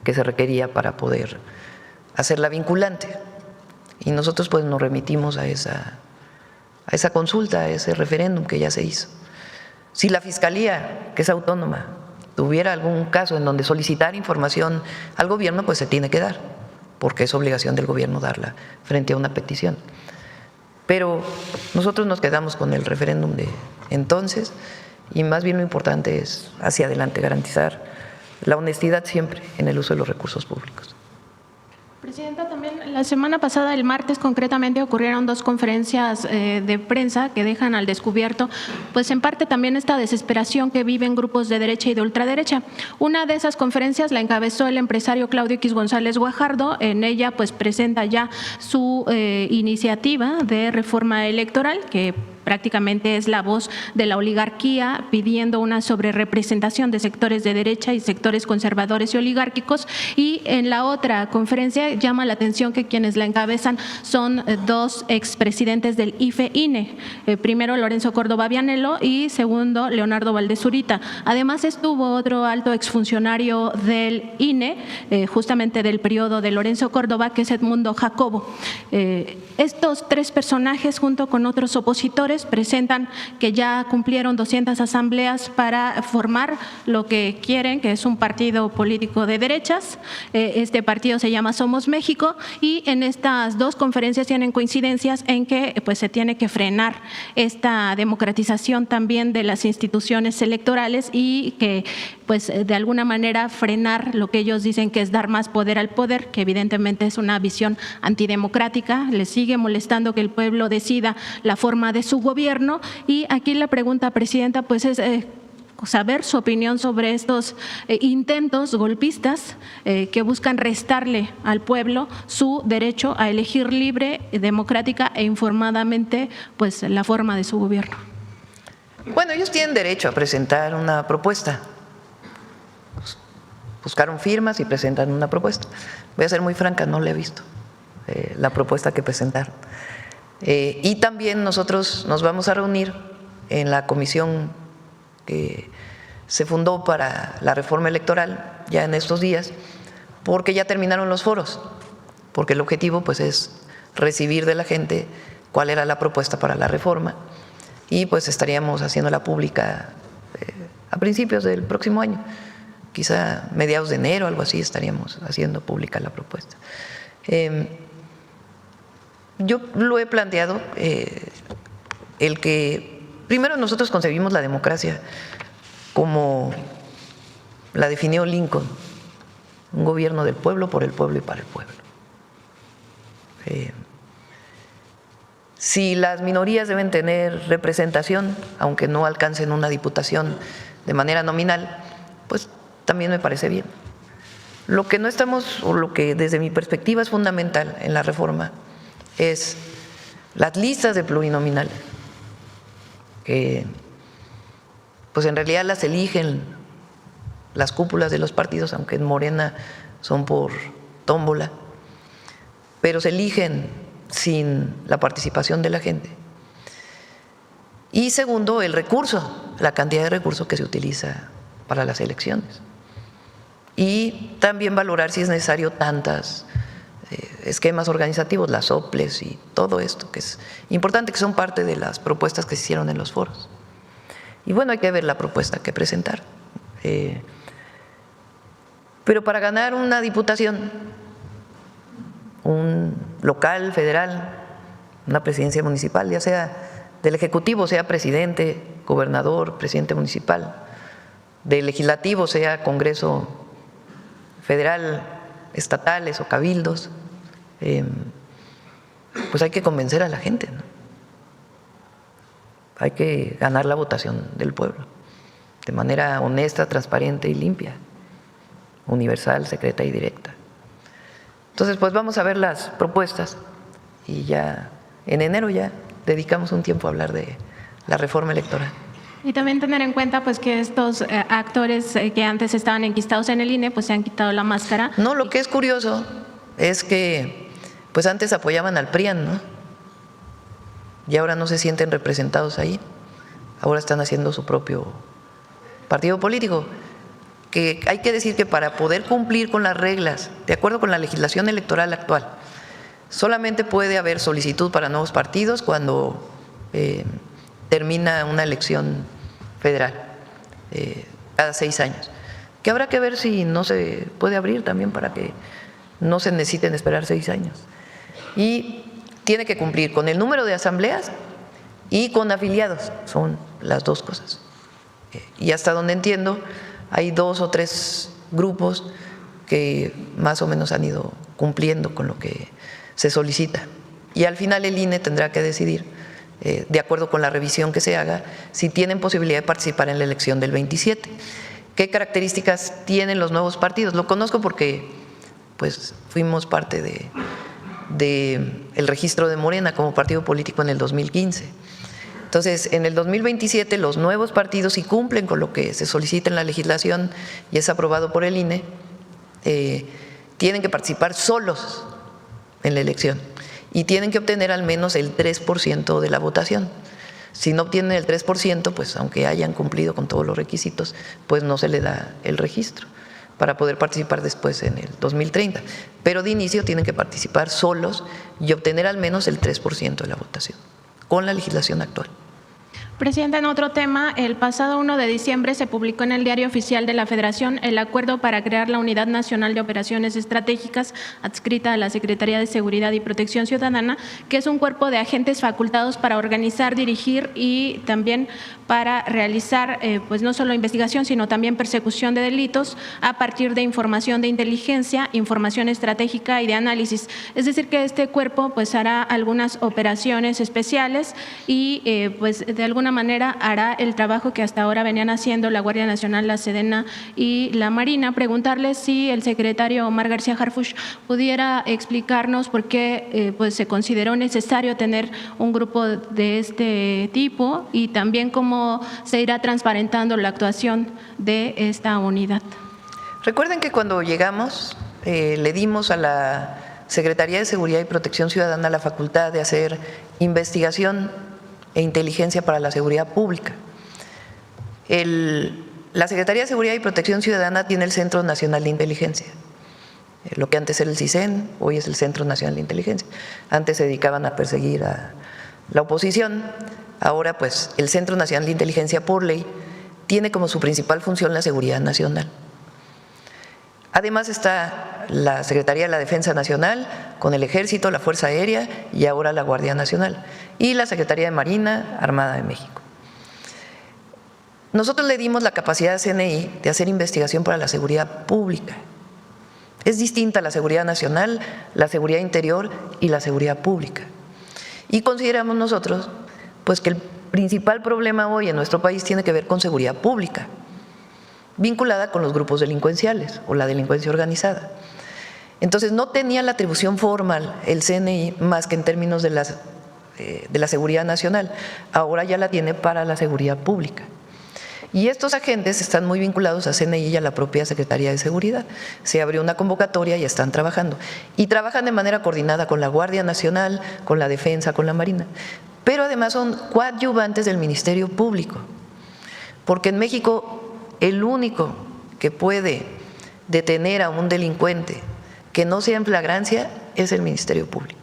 que se requería para poder hacerla vinculante. Y nosotros pues nos remitimos a esa consulta, a ese referéndum que ya se hizo. Si la Fiscalía, que es autónoma, tuviera algún caso en donde solicitar información al gobierno, pues se tiene que dar, porque es obligación del gobierno darla frente a una petición. Pero nosotros nos quedamos con el referéndum de entonces y más bien lo importante es hacia adelante garantizar la honestidad siempre en el uso de los recursos públicos. Presidenta, también la semana pasada, el martes concretamente, ocurrieron 2 conferencias de prensa que dejan al descubierto, pues en parte también esta desesperación que viven grupos de derecha y de ultraderecha. Una de esas conferencias la encabezó el empresario Claudio X González Guajardo. En ella pues presenta ya su iniciativa de reforma electoral, que prácticamente es la voz de la oligarquía pidiendo una sobrerepresentación de sectores de derecha y sectores conservadores y oligárquicos. Y en la otra conferencia llama la atención que quienes la encabezan son 2 expresidentes del IFE-INE, primero Lorenzo Córdoba Vianello y segundo Leonardo Valdés Zurita. Además estuvo otro alto exfuncionario del INE, justamente del periodo de Lorenzo Córdoba, que es Edmundo Jacobo. Estos 3 personajes junto con otros opositores presentan que ya cumplieron 200 asambleas para formar lo que quieren, que es un partido político de derechas. Este partido se llama Somos México y en estas 2 conferencias tienen coincidencias en que pues se tiene que frenar esta democratización también de las instituciones electorales y que pues de alguna manera frenar lo que ellos dicen que es dar más poder al poder, que evidentemente es una visión antidemocrática. Les sigue molestando que el pueblo decida la forma de su gobierno. Y aquí la pregunta, Presidenta, pues es saber su opinión sobre estos intentos golpistas que buscan restarle al pueblo su derecho a elegir libre, democrática e informadamente pues la forma de su gobierno. Bueno, ellos tienen derecho a presentar una propuesta. Buscaron firmas y presentan una propuesta. Voy a ser muy franca, no la he visto, la propuesta que presentaron. Y también nosotros nos vamos a reunir en la comisión que se fundó para la reforma electoral ya en estos días, porque ya terminaron los foros, porque el objetivo pues es recibir de la gente cuál era la propuesta para la reforma y pues estaríamos haciéndola pública a principios del próximo año. Quizá mediados de enero, algo así, estaríamos haciendo pública la propuesta. Yo lo he planteado, el que primero nosotros concebimos la democracia como la definió Lincoln, un gobierno del pueblo, por el pueblo y para el pueblo. Si las minorías deben tener representación, aunque no alcancen una diputación de manera nominal, pues también me parece bien. Lo que no estamos, o lo que desde mi perspectiva es fundamental en la reforma, es las listas de plurinominales, que pues en realidad las eligen las cúpulas de los partidos, aunque en Morena son por tómbola, pero se eligen sin la participación de la gente. Y segundo, el recurso, la cantidad de recursos que se utiliza para las elecciones. Y también valorar si es necesario tantas esquemas organizativos, las OPLES y todo esto, que es importante, que son parte de las propuestas que se hicieron en los foros. Y bueno, hay que ver la propuesta que presentar. Pero para ganar una diputación, un local, federal, una presidencia municipal, ya sea del Ejecutivo, sea presidente, gobernador, presidente municipal, del Legislativo, sea Congreso Federal, estatales o cabildos, pues hay que convencer a la gente, ¿no? Hay que ganar la votación del pueblo de manera honesta, transparente y limpia, universal, secreta y directa. Entonces, pues vamos a ver las propuestas y ya en enero ya dedicamos un tiempo a hablar de la reforma electoral. Y también tener en cuenta pues que estos actores que antes estaban enquistados en el INE pues se han quitado la máscara. No, lo que es curioso es que pues antes apoyaban al PRIAN, ¿no? Y ahora no se sienten representados ahí. Ahora están haciendo su propio partido político. Que hay que decir que para poder cumplir con las reglas, de acuerdo con la legislación electoral actual, solamente puede haber solicitud para nuevos partidos cuando termina una elección federal cada 6 años. Que habrá que ver si no se puede abrir también para que no se necesiten esperar 6 años. Y tiene que cumplir con el número de asambleas y con afiliados, son las dos cosas. Y hasta donde entiendo, hay 2 o 3 grupos que más o menos han ido cumpliendo con lo que se solicita. Y al final el INE tendrá que decidir, de acuerdo con la revisión que se haga, si tienen posibilidad de participar en la elección del 27. ¿Qué características tienen los nuevos partidos? Lo conozco porque pues, fuimos parte del registro de Morena como partido político en el 2015. Entonces, en el 2027 los nuevos partidos, si cumplen con lo que se solicita en la legislación y es aprobado por el INE, tienen que participar solos en la elección y tienen que obtener al menos el 3% de la votación. Si no obtienen el 3%, pues aunque hayan cumplido con todos los requisitos, pues no se le da el registro para poder participar después en el 2030. Pero de inicio tienen que participar solos y obtener al menos el 3% de la votación, con la legislación actual. Presidenta, en otro tema, el pasado 1 de diciembre se publicó en el Diario Oficial de la Federación el acuerdo para crear la Unidad Nacional de Operaciones Estratégicas adscrita a la Secretaría de Seguridad y Protección Ciudadana, que es un cuerpo de agentes facultados para organizar, dirigir y también para realizar pues no solo investigación, sino también persecución de delitos a partir de información de inteligencia, información estratégica y de análisis. Es decir, que este cuerpo pues hará algunas operaciones especiales y pues de alguna manera hará el trabajo que hasta ahora venían haciendo la Guardia Nacional, la Sedena y la Marina. Preguntarle si el secretario Omar García Harfuch pudiera explicarnos por qué pues se consideró necesario tener un grupo de este tipo y también cómo se irá transparentando la actuación de esta unidad. Recuerden que cuando llegamos le dimos a la Secretaría de Seguridad y Protección Ciudadana la facultad de hacer investigación e inteligencia para la seguridad pública. La Secretaría de Seguridad y Protección Ciudadana tiene el Centro Nacional de Inteligencia, lo que antes era el CISEN, hoy es el Centro Nacional de Inteligencia. Antes se dedicaban a perseguir a la oposición, ahora pues el Centro Nacional de Inteligencia por ley tiene como su principal función la seguridad nacional. Además está la Secretaría de la Defensa Nacional con el Ejército, la Fuerza Aérea y ahora la Guardia Nacional y la Secretaría de Marina Armada de México. Nosotros le dimos la capacidad a CNI de hacer investigación para la seguridad pública. Es distinta la seguridad nacional, la seguridad interior y la seguridad pública. Y consideramos nosotros pues que el principal problema hoy en nuestro país tiene que ver con seguridad pública, vinculada con los grupos delincuenciales o la delincuencia organizada. Entonces no tenía la atribución formal el CNI más que en términos de la seguridad nacional, ahora ya la tiene para la seguridad pública. Y estos agentes están muy vinculados a CNI y a la propia Secretaría de Seguridad. Se abrió una convocatoria y están trabajando. Y trabajan de manera coordinada con la Guardia Nacional, con la Defensa, con la Marina. Pero además son coadyuvantes del Ministerio Público, porque en México el único que puede detener a un delincuente que no sea en flagrancia es el Ministerio Público.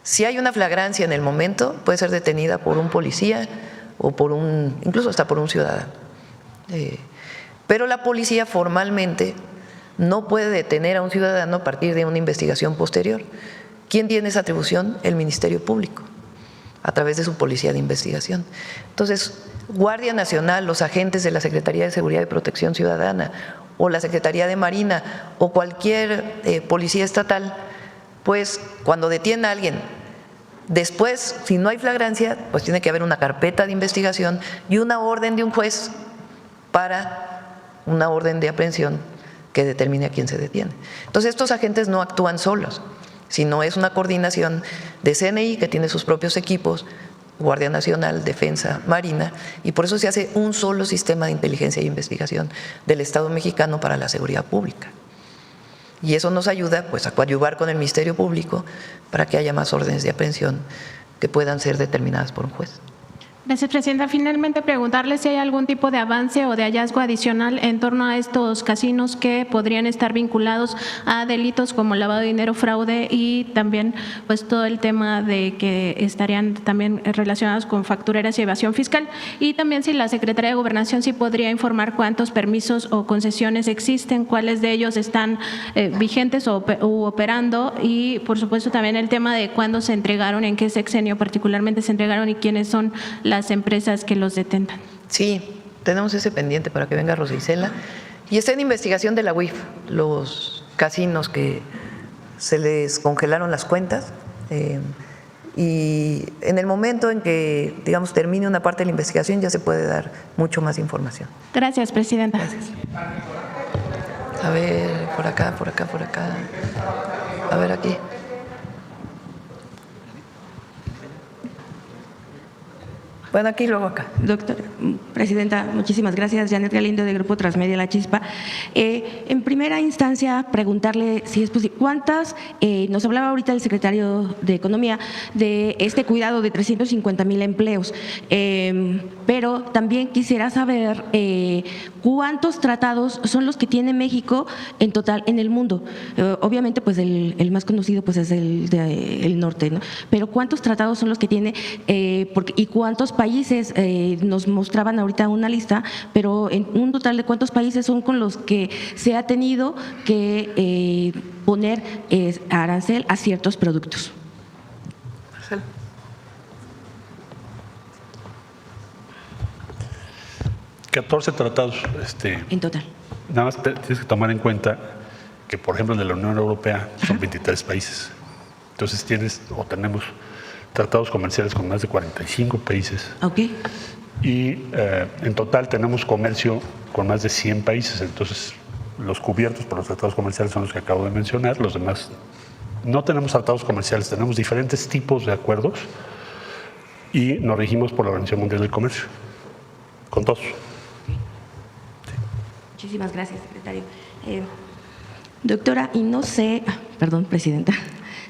Si hay una flagrancia en el momento, puede ser detenida por un policía o incluso hasta por un ciudadano. Pero la policía formalmente no puede detener a un ciudadano a partir de una investigación posterior. ¿Quién tiene esa atribución? El Ministerio Público, a través de su policía de investigación. Entonces, Guardia Nacional, los agentes de la Secretaría de Seguridad y Protección Ciudadana o la Secretaría de Marina o cualquier policía estatal, pues cuando detiene a alguien, después, si no hay flagrancia, pues tiene que haber una carpeta de investigación y una orden de un juez para una orden de aprehensión que determine a quién se detiene. Entonces, estos agentes no actúan solos, sino es una coordinación de CNI, que tiene sus propios equipos, Guardia Nacional, Defensa, Marina, y por eso se hace un solo sistema de inteligencia e investigación del Estado mexicano para la seguridad pública. Y eso nos ayuda pues a coadyuvar con el Ministerio Público para que haya más órdenes de aprehensión que puedan ser determinadas por un juez. Gracias, Presidenta. Finalmente, preguntarle si hay algún tipo de avance o de hallazgo adicional en torno a estos casinos que podrían estar vinculados a delitos como lavado de dinero, fraude y también pues todo el tema de que estarían también relacionados con factureras y evasión fiscal. Y también si la Secretaría de Gobernación sí podría informar cuántos permisos o concesiones existen, cuáles de ellos están vigentes u operando, y por supuesto también el tema de cuándo se entregaron, en qué sexenio particularmente se entregaron y quiénes son las empresas que los detentan. Sí, tenemos ese pendiente para que venga Rosa Isela. Y está en investigación de la UIF, los casinos que se les congelaron las cuentas. Y en el momento en que, digamos, termine una parte de la investigación, ya se puede dar mucho más información. Gracias, Presidenta. Gracias. A ver, por acá, por acá, por acá. A ver, aquí. Bueno, aquí y luego acá. Presidenta, muchísimas gracias. Janet Galindo, de Grupo Transmedia La Chispa. En primera instancia, preguntarle si es posible, ¿cuántas, nos hablaba ahorita el secretario de Economía de este cuidado de 350,000 empleos, pero también quisiera saber cuántos tratados son los que tiene México en total en el mundo. Obviamente, pues el más conocido pues es el norte, ¿no? Pero ¿cuántos tratados son los que tiene y cuántos países? Nos mostraban ahorita una lista, pero en un total de cuántos países son con los que se ha tenido que poner arancel a ciertos productos. Marcelo. $14 tratados. En total. Nada más tienes que tomar en cuenta que, por ejemplo, de la Unión Europea son 23 países. Entonces tenemos tratados comerciales con más de 45 países. Ok. Y en total tenemos comercio con más de 100 países. Entonces, los cubiertos por los tratados comerciales son los que acabo de mencionar. Los demás no tenemos tratados comerciales, tenemos diferentes tipos de acuerdos y nos regimos por la Organización Mundial del Comercio, con todos. Muchísimas gracias, secretario. Doctora, y no sé, perdón, Presidenta,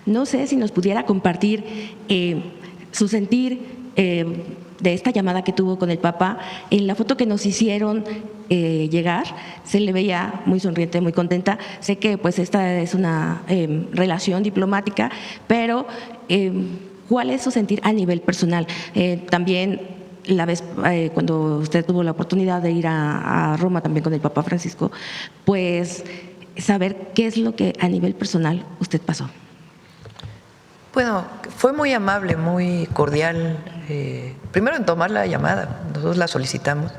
no sé si nos pudiera compartir su sentir de esta llamada que tuvo con el Papa. En la foto que nos hicieron llegar, se le veía muy sonriente, muy contenta. Sé que pues esta es una relación diplomática, pero ¿cuál es su sentir a nivel personal? También la vez cuando usted tuvo la oportunidad de ir a Roma también con el Papa Francisco, pues saber qué es lo que a nivel personal usted pasó. Bueno, fue muy amable, muy cordial. Primero en tomar la llamada, nosotros la solicitamos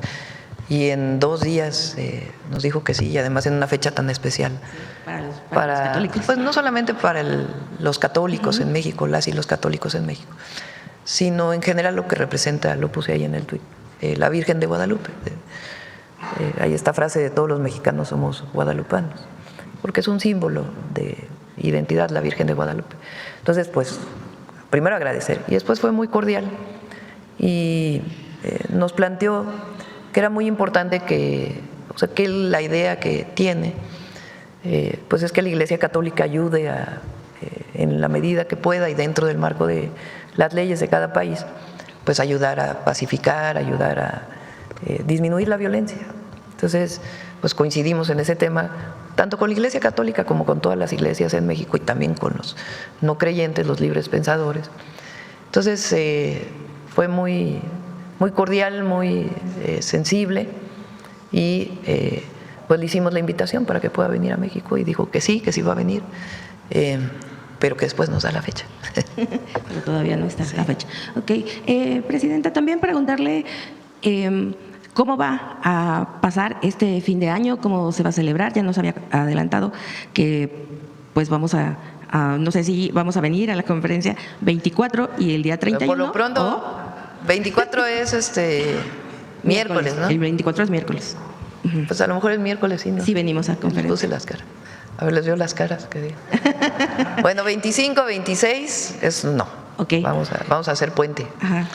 y en 2 días nos dijo que sí, y además en una fecha tan especial. Para los católicos. Pues no solamente para los católicos en México, las y los católicos en México, sino en general lo que representa, lo puse ahí en el tuit, la Virgen de Guadalupe. Hay esta frase de todos los mexicanos somos guadalupanos, porque es un símbolo de identidad la Virgen de Guadalupe. Entonces, pues, primero agradecer y después fue muy cordial y nos planteó que era muy importante que la idea que tiene, pues es que la Iglesia Católica ayude en la medida que pueda y dentro del marco de las leyes de cada país, pues ayudar a pacificar, ayudar a disminuir la violencia. Entonces, pues coincidimos en ese tema, tanto con la Iglesia Católica como con todas las iglesias en México y también con los no creyentes, los libres pensadores. Entonces, fue muy, muy cordial, muy sensible y pues le hicimos la invitación para que pueda venir a México y dijo que sí va a venir, pero que después nos da la fecha. Pero todavía no está la fecha. Ok. Presidenta, también preguntarle ¿cómo va a pasar este fin de año? ¿Cómo se va a celebrar? Ya nos había adelantado que pues vamos a no sé si vamos a venir a la conferencia 24 y el día 31. Por lo pronto, 24 es miércoles, ¿no? El 24 es miércoles. Pues a lo mejor el miércoles sí, ¿no? Sí, venimos a Les conferencia. puse las caras. A ver, les veo las caras. Que digan. Bueno, 25, 26, es no. Ok. Vamos a hacer puente. Ajá.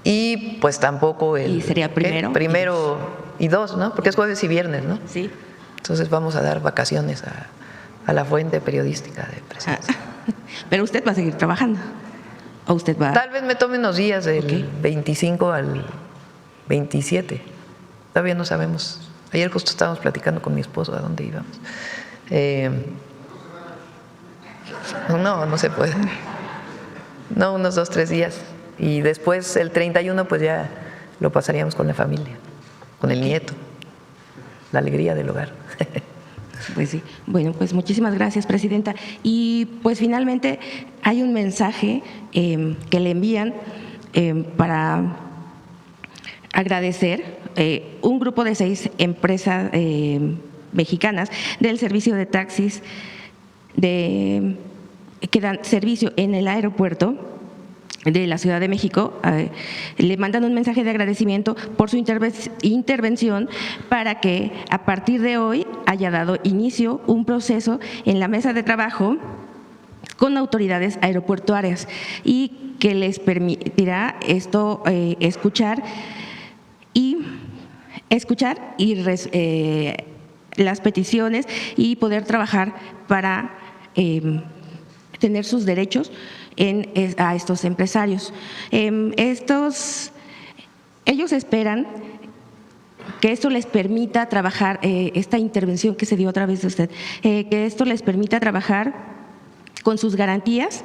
Y pues tampoco el... ¿Y sería ¿qué? primero? Primero y 2, ¿no? Porque es jueves y viernes, ¿no? Sí. Entonces vamos a dar vacaciones a la fuente periodística de Ah, Presidencia. pero usted va a seguir trabajando. ¿O usted va? Tal vez me tome unos días del Ok. 25 al 27. Todavía no sabemos. Ayer justo estábamos platicando con mi esposo a dónde íbamos. No se puede. No, unos 2, 3 días. Y después el 31 pues ya lo pasaríamos con la familia, con el nieto. La alegría del hogar. Pues sí. Bueno, pues muchísimas gracias, presidenta. Y pues finalmente hay un mensaje que le envían para agradecer un grupo de 6 empresas mexicanas del servicio de taxis que dan servicio en el aeropuerto de la Ciudad de México. Le mandan un mensaje de agradecimiento por su intervención para que a partir de hoy haya dado inicio un proceso en la mesa de trabajo con autoridades aeroportuarias y que les permitirá esto escuchar las peticiones y poder trabajar para tener sus derechos a estos empresarios. Ellos esperan que esto les permita trabajar, esta intervención que se dio a través de usted, que esto les permita trabajar con sus garantías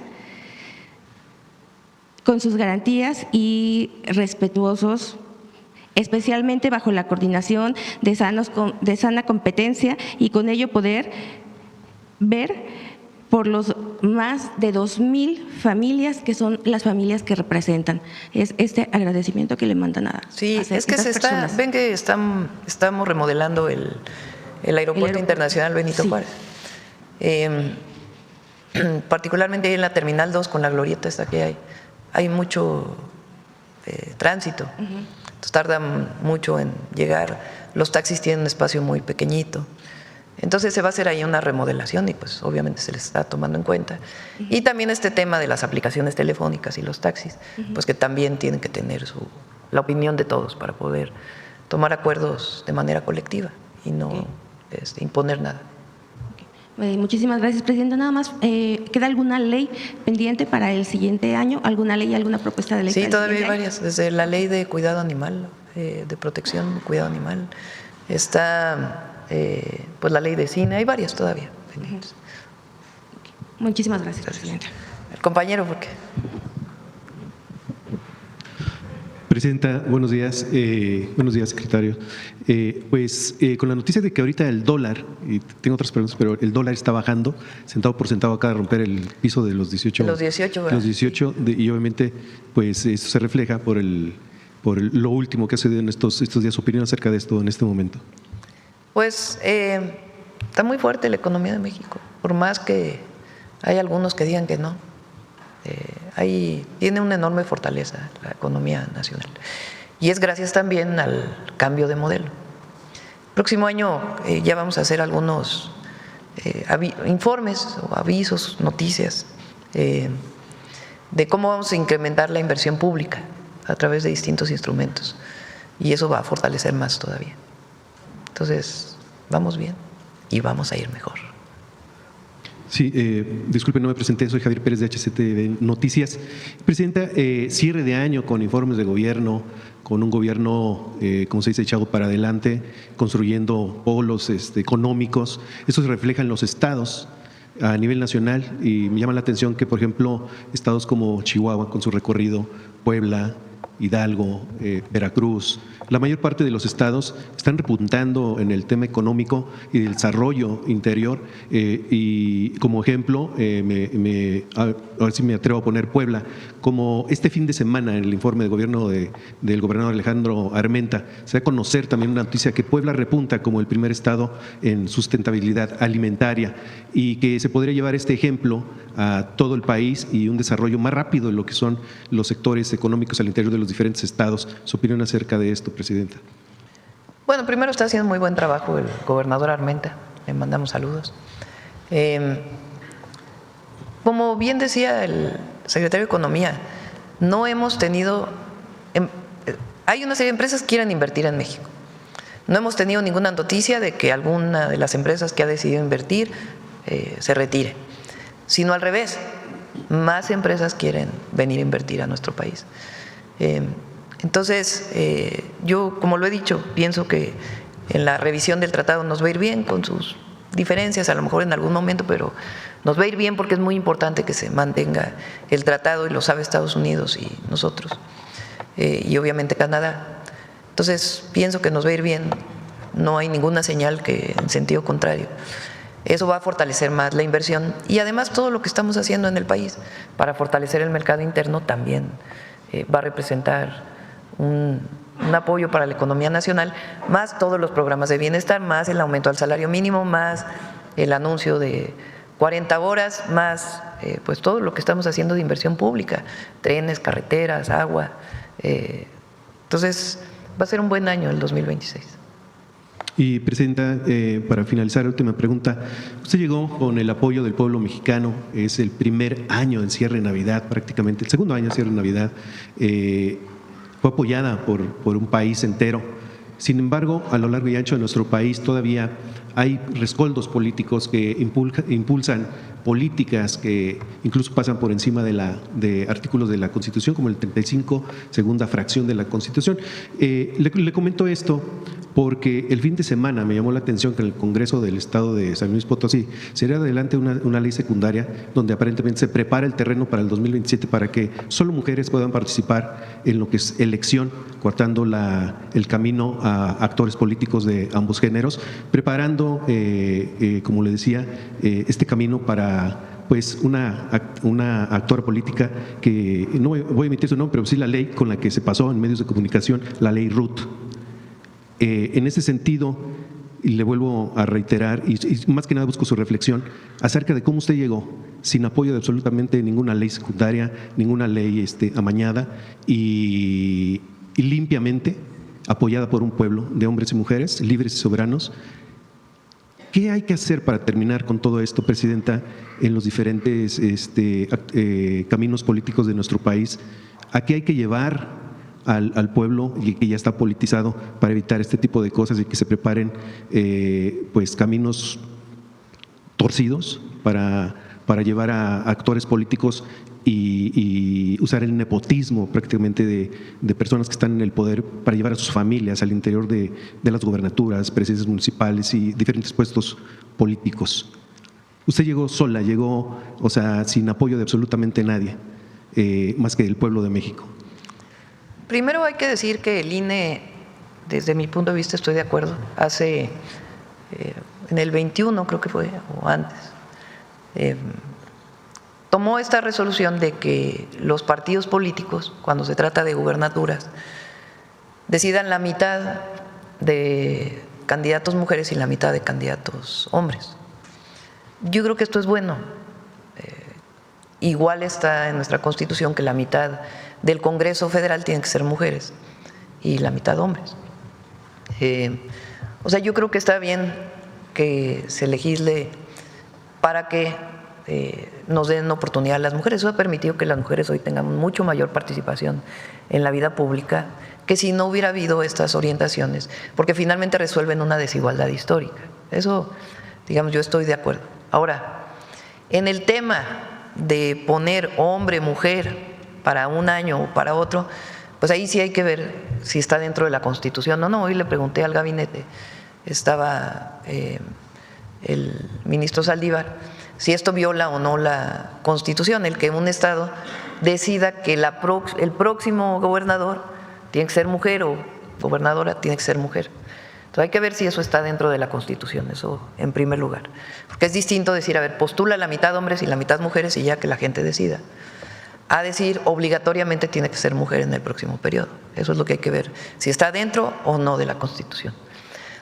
y respetuosos, especialmente bajo la coordinación de sana competencia, y con ello poder ver por los más de 2,000 familias que son las familias que representan. Es este agradecimiento que le mandan a Sí, hacer es que estas personas. ven que estamos remodelando el aeropuerto internacional Benito Sí. Juárez. Particularmente ahí en la Terminal 2 con la glorieta esta que hay mucho tránsito. Entonces tardan mucho en llegar. Los taxis tienen un espacio muy pequeñito. Entonces se va a hacer ahí una remodelación y pues obviamente se les está tomando en cuenta. Y también este tema de las aplicaciones telefónicas y los taxis, pues que también tienen que tener la opinión de todos para poder tomar acuerdos de manera colectiva y no imponer nada. Muchísimas gracias, presidenta. Nada más, ¿queda alguna ley pendiente para el siguiente año? ¿Alguna ley, alguna propuesta de ley? Sí, para el todavía hay siguiente año? varias. Desde la ley de cuidado animal, de protección, cuidado animal, está pues la ley de cine, hay varias todavía pendientes. Muchísimas gracias, presidenta. El compañero, ¿por qué? Presidenta, buenos días. Buenos días, secretario. Con la noticia de que ahorita el dólar, y tengo otras preguntas, pero el dólar está bajando, centavo por centavo, acaba de romper el piso de los 18. De los 18, ¿verdad? Los 18, y obviamente, pues eso se refleja por lo último que ha sucedido en estos días. ¿Su opinión acerca de esto en este momento? Pues está muy fuerte la economía de México, por más que hay algunos que digan que no. Tiene una enorme fortaleza la economía nacional. Y es gracias también al cambio de modelo. El próximo año ya vamos a hacer algunos informes o avisos, noticias de cómo vamos a incrementar la inversión pública a través de distintos instrumentos. Y eso va a fortalecer más todavía. Entonces, vamos bien y vamos a ir mejor. Sí, disculpe, no me presenté, soy Javier Pérez de HCTV Noticias. Presidenta, cierre de año con informes de gobierno, con un gobierno, como se dice, echado para adelante, construyendo polos económicos. Eso se refleja en los estados a nivel nacional y me llama la atención que, por ejemplo, estados como Chihuahua, con su recorrido, Puebla, Hidalgo, Veracruz, la mayor parte de los estados están repuntando en el tema económico y del desarrollo interior, y como ejemplo, a ver si me atrevo a poner Puebla, como este fin de semana en el informe de gobierno del gobernador Alejandro Armenta, se da a conocer también una noticia que Puebla repunta como el primer estado en sustentabilidad alimentaria y que se podría llevar este ejemplo a todo el país y un desarrollo más rápido en lo que son los sectores económicos al interior de los diferentes estados. ¿Su opinión acerca de esto, presidenta? Bueno, primero está haciendo muy buen trabajo el gobernador Armenta, le mandamos saludos. Como bien decía el secretario de Economía, no hemos tenido, hay una serie de empresas que quieren invertir en México. No hemos tenido ninguna noticia de que alguna de las empresas que ha decidido invertir se retire, sino al revés, más empresas quieren venir a invertir a nuestro país. Entonces, yo, como lo he dicho, pienso que en la revisión del tratado nos va a ir bien con sus diferencias, a lo mejor en algún momento, pero nos va a ir bien porque es muy importante que se mantenga el tratado y lo sabe Estados Unidos y nosotros, y obviamente Canadá. Entonces, pienso que nos va a ir bien, no hay ninguna señal que en sentido contrario. Eso va a fortalecer más la inversión y además todo lo que estamos haciendo en el país para fortalecer el mercado interno también va a representar un apoyo para la economía nacional, más todos los programas de bienestar, más el aumento al salario mínimo, más el anuncio de 40 horas, más pues todo lo que estamos haciendo de inversión pública, trenes, carreteras, agua. Entonces, va a ser un buen año el 2026. Y, Presidenta, para finalizar, última pregunta. Usted llegó con el apoyo del pueblo mexicano, es el primer año en cierre de Navidad, prácticamente, el segundo año en cierre de Navidad, fue apoyada por un país entero. Sin embargo, a lo largo y ancho de nuestro país todavía hay rescoldos políticos que impulsan políticas que incluso pasan por encima de artículos de la Constitución, como el 35, segunda fracción de la Constitución. Le comento esto porque el fin de semana me llamó la atención que en el Congreso del Estado de San Luis Potosí se lleva adelante una ley secundaria donde aparentemente se prepara el terreno para el 2027 para que solo mujeres puedan participar en lo que es elección, cortando el camino a actores políticos de ambos géneros, preparando, como le decía, este camino para pues una actora política que no voy a emitir su nombre, pero sí la ley con la que se pasó en medios de comunicación, la ley Ruth. En ese sentido, y le vuelvo a reiterar, y más que nada busco su reflexión acerca de cómo usted llegó sin apoyo de absolutamente ninguna ley secundaria, ninguna ley amañada y limpiamente apoyada por un pueblo de hombres y mujeres libres y soberanos. ¿Qué hay que hacer para terminar con todo esto, Presidenta, en los diferentes caminos políticos de nuestro país? ¿A qué hay que llevar al pueblo y que ya está politizado para evitar este tipo de cosas y que se preparen pues caminos torcidos para llevar a actores políticos y usar el nepotismo prácticamente de personas que están en el poder para llevar a sus familias al interior de las gubernaturas, presidencias municipales y diferentes puestos políticos? Usted llegó sola, llegó, o sea, sin apoyo de absolutamente nadie, más que del pueblo de México. Primero hay que decir que el INE, desde mi punto de vista estoy de acuerdo, hace, en el 21 creo que fue, o antes, tomó esta resolución de que los partidos políticos, cuando se trata de gubernaturas, decidan la mitad de candidatos mujeres y la mitad de candidatos hombres. Yo creo que esto es bueno. Igual está en nuestra Constitución que la mitad del Congreso Federal tiene que ser mujeres y la mitad hombres. O sea, yo creo que está bien que se legisle para que nos den oportunidad a las mujeres. Eso ha permitido que las mujeres hoy tengamos mucho mayor participación en la vida pública que si no hubiera habido estas orientaciones, porque finalmente resuelven una desigualdad histórica. Eso, digamos, yo estoy de acuerdo. Ahora, en el tema de poner hombre, mujer para un año o para otro, pues ahí sí hay que ver si está dentro de la Constitución o no. Hoy le pregunté al gabinete, estaba el ministro Saldívar, si esto viola o no la Constitución, el que un Estado decida que el próximo gobernador tiene que ser mujer o gobernadora tiene que ser mujer. Entonces hay que ver si eso está dentro de la Constitución, eso en primer lugar. Porque es distinto decir, a ver, postula la mitad hombres y la mitad mujeres y ya que la gente decida, a decir obligatoriamente tiene que ser mujer en el próximo periodo. Eso es lo que hay que ver, si está dentro o no de la Constitución.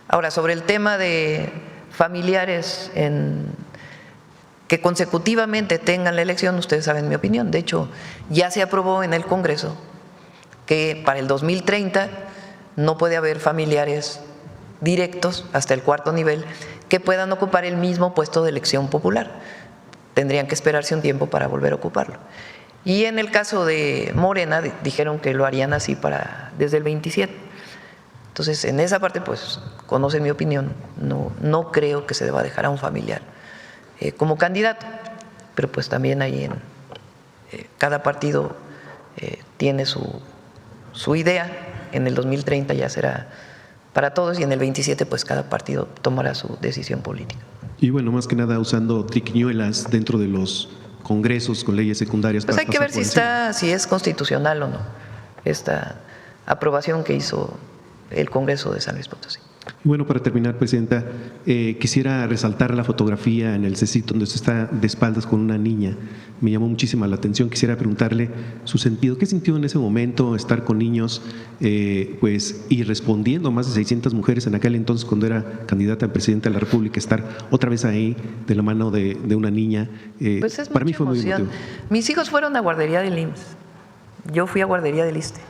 Ahora, sobre el tema de familiares que consecutivamente tengan la elección, ustedes saben mi opinión. De hecho, ya se aprobó en el Congreso que para el 2030 no puede haber familiares directos hasta el 4º nivel que puedan ocupar el mismo puesto de elección popular. Tendrían que esperarse un tiempo para volver a ocuparlo. Y en el caso de Morena dijeron que lo harían así desde el 27. Entonces, en esa parte, pues, conocen mi opinión. No creo que se deba dejar a un familiar como candidato, pero pues también ahí cada partido tiene su idea. En el 2030 ya será para todos y en el 27 pues cada partido tomará su decisión política. Y bueno, más que nada usando triquiñuelas dentro de los congresos con leyes secundarias. Pues hay que ver si es constitucional o no esta aprobación que hizo el Congreso de San Luis Potosí. Y bueno, para terminar, Presidenta, quisiera resaltar la fotografía en el CECIT donde usted está de espaldas con una niña. Me llamó muchísima la atención. Quisiera preguntarle su sentido. ¿Qué sintió en ese momento estar con niños y respondiendo a más de 600 mujeres en aquel entonces cuando era candidata a Presidenta de la República, estar otra vez ahí de la mano de una niña? Pues es para mí mucha fue emoción. muy emotivo. Mis hijos fueron a guardería del IMSS. Yo fui a guardería del ISSSTE.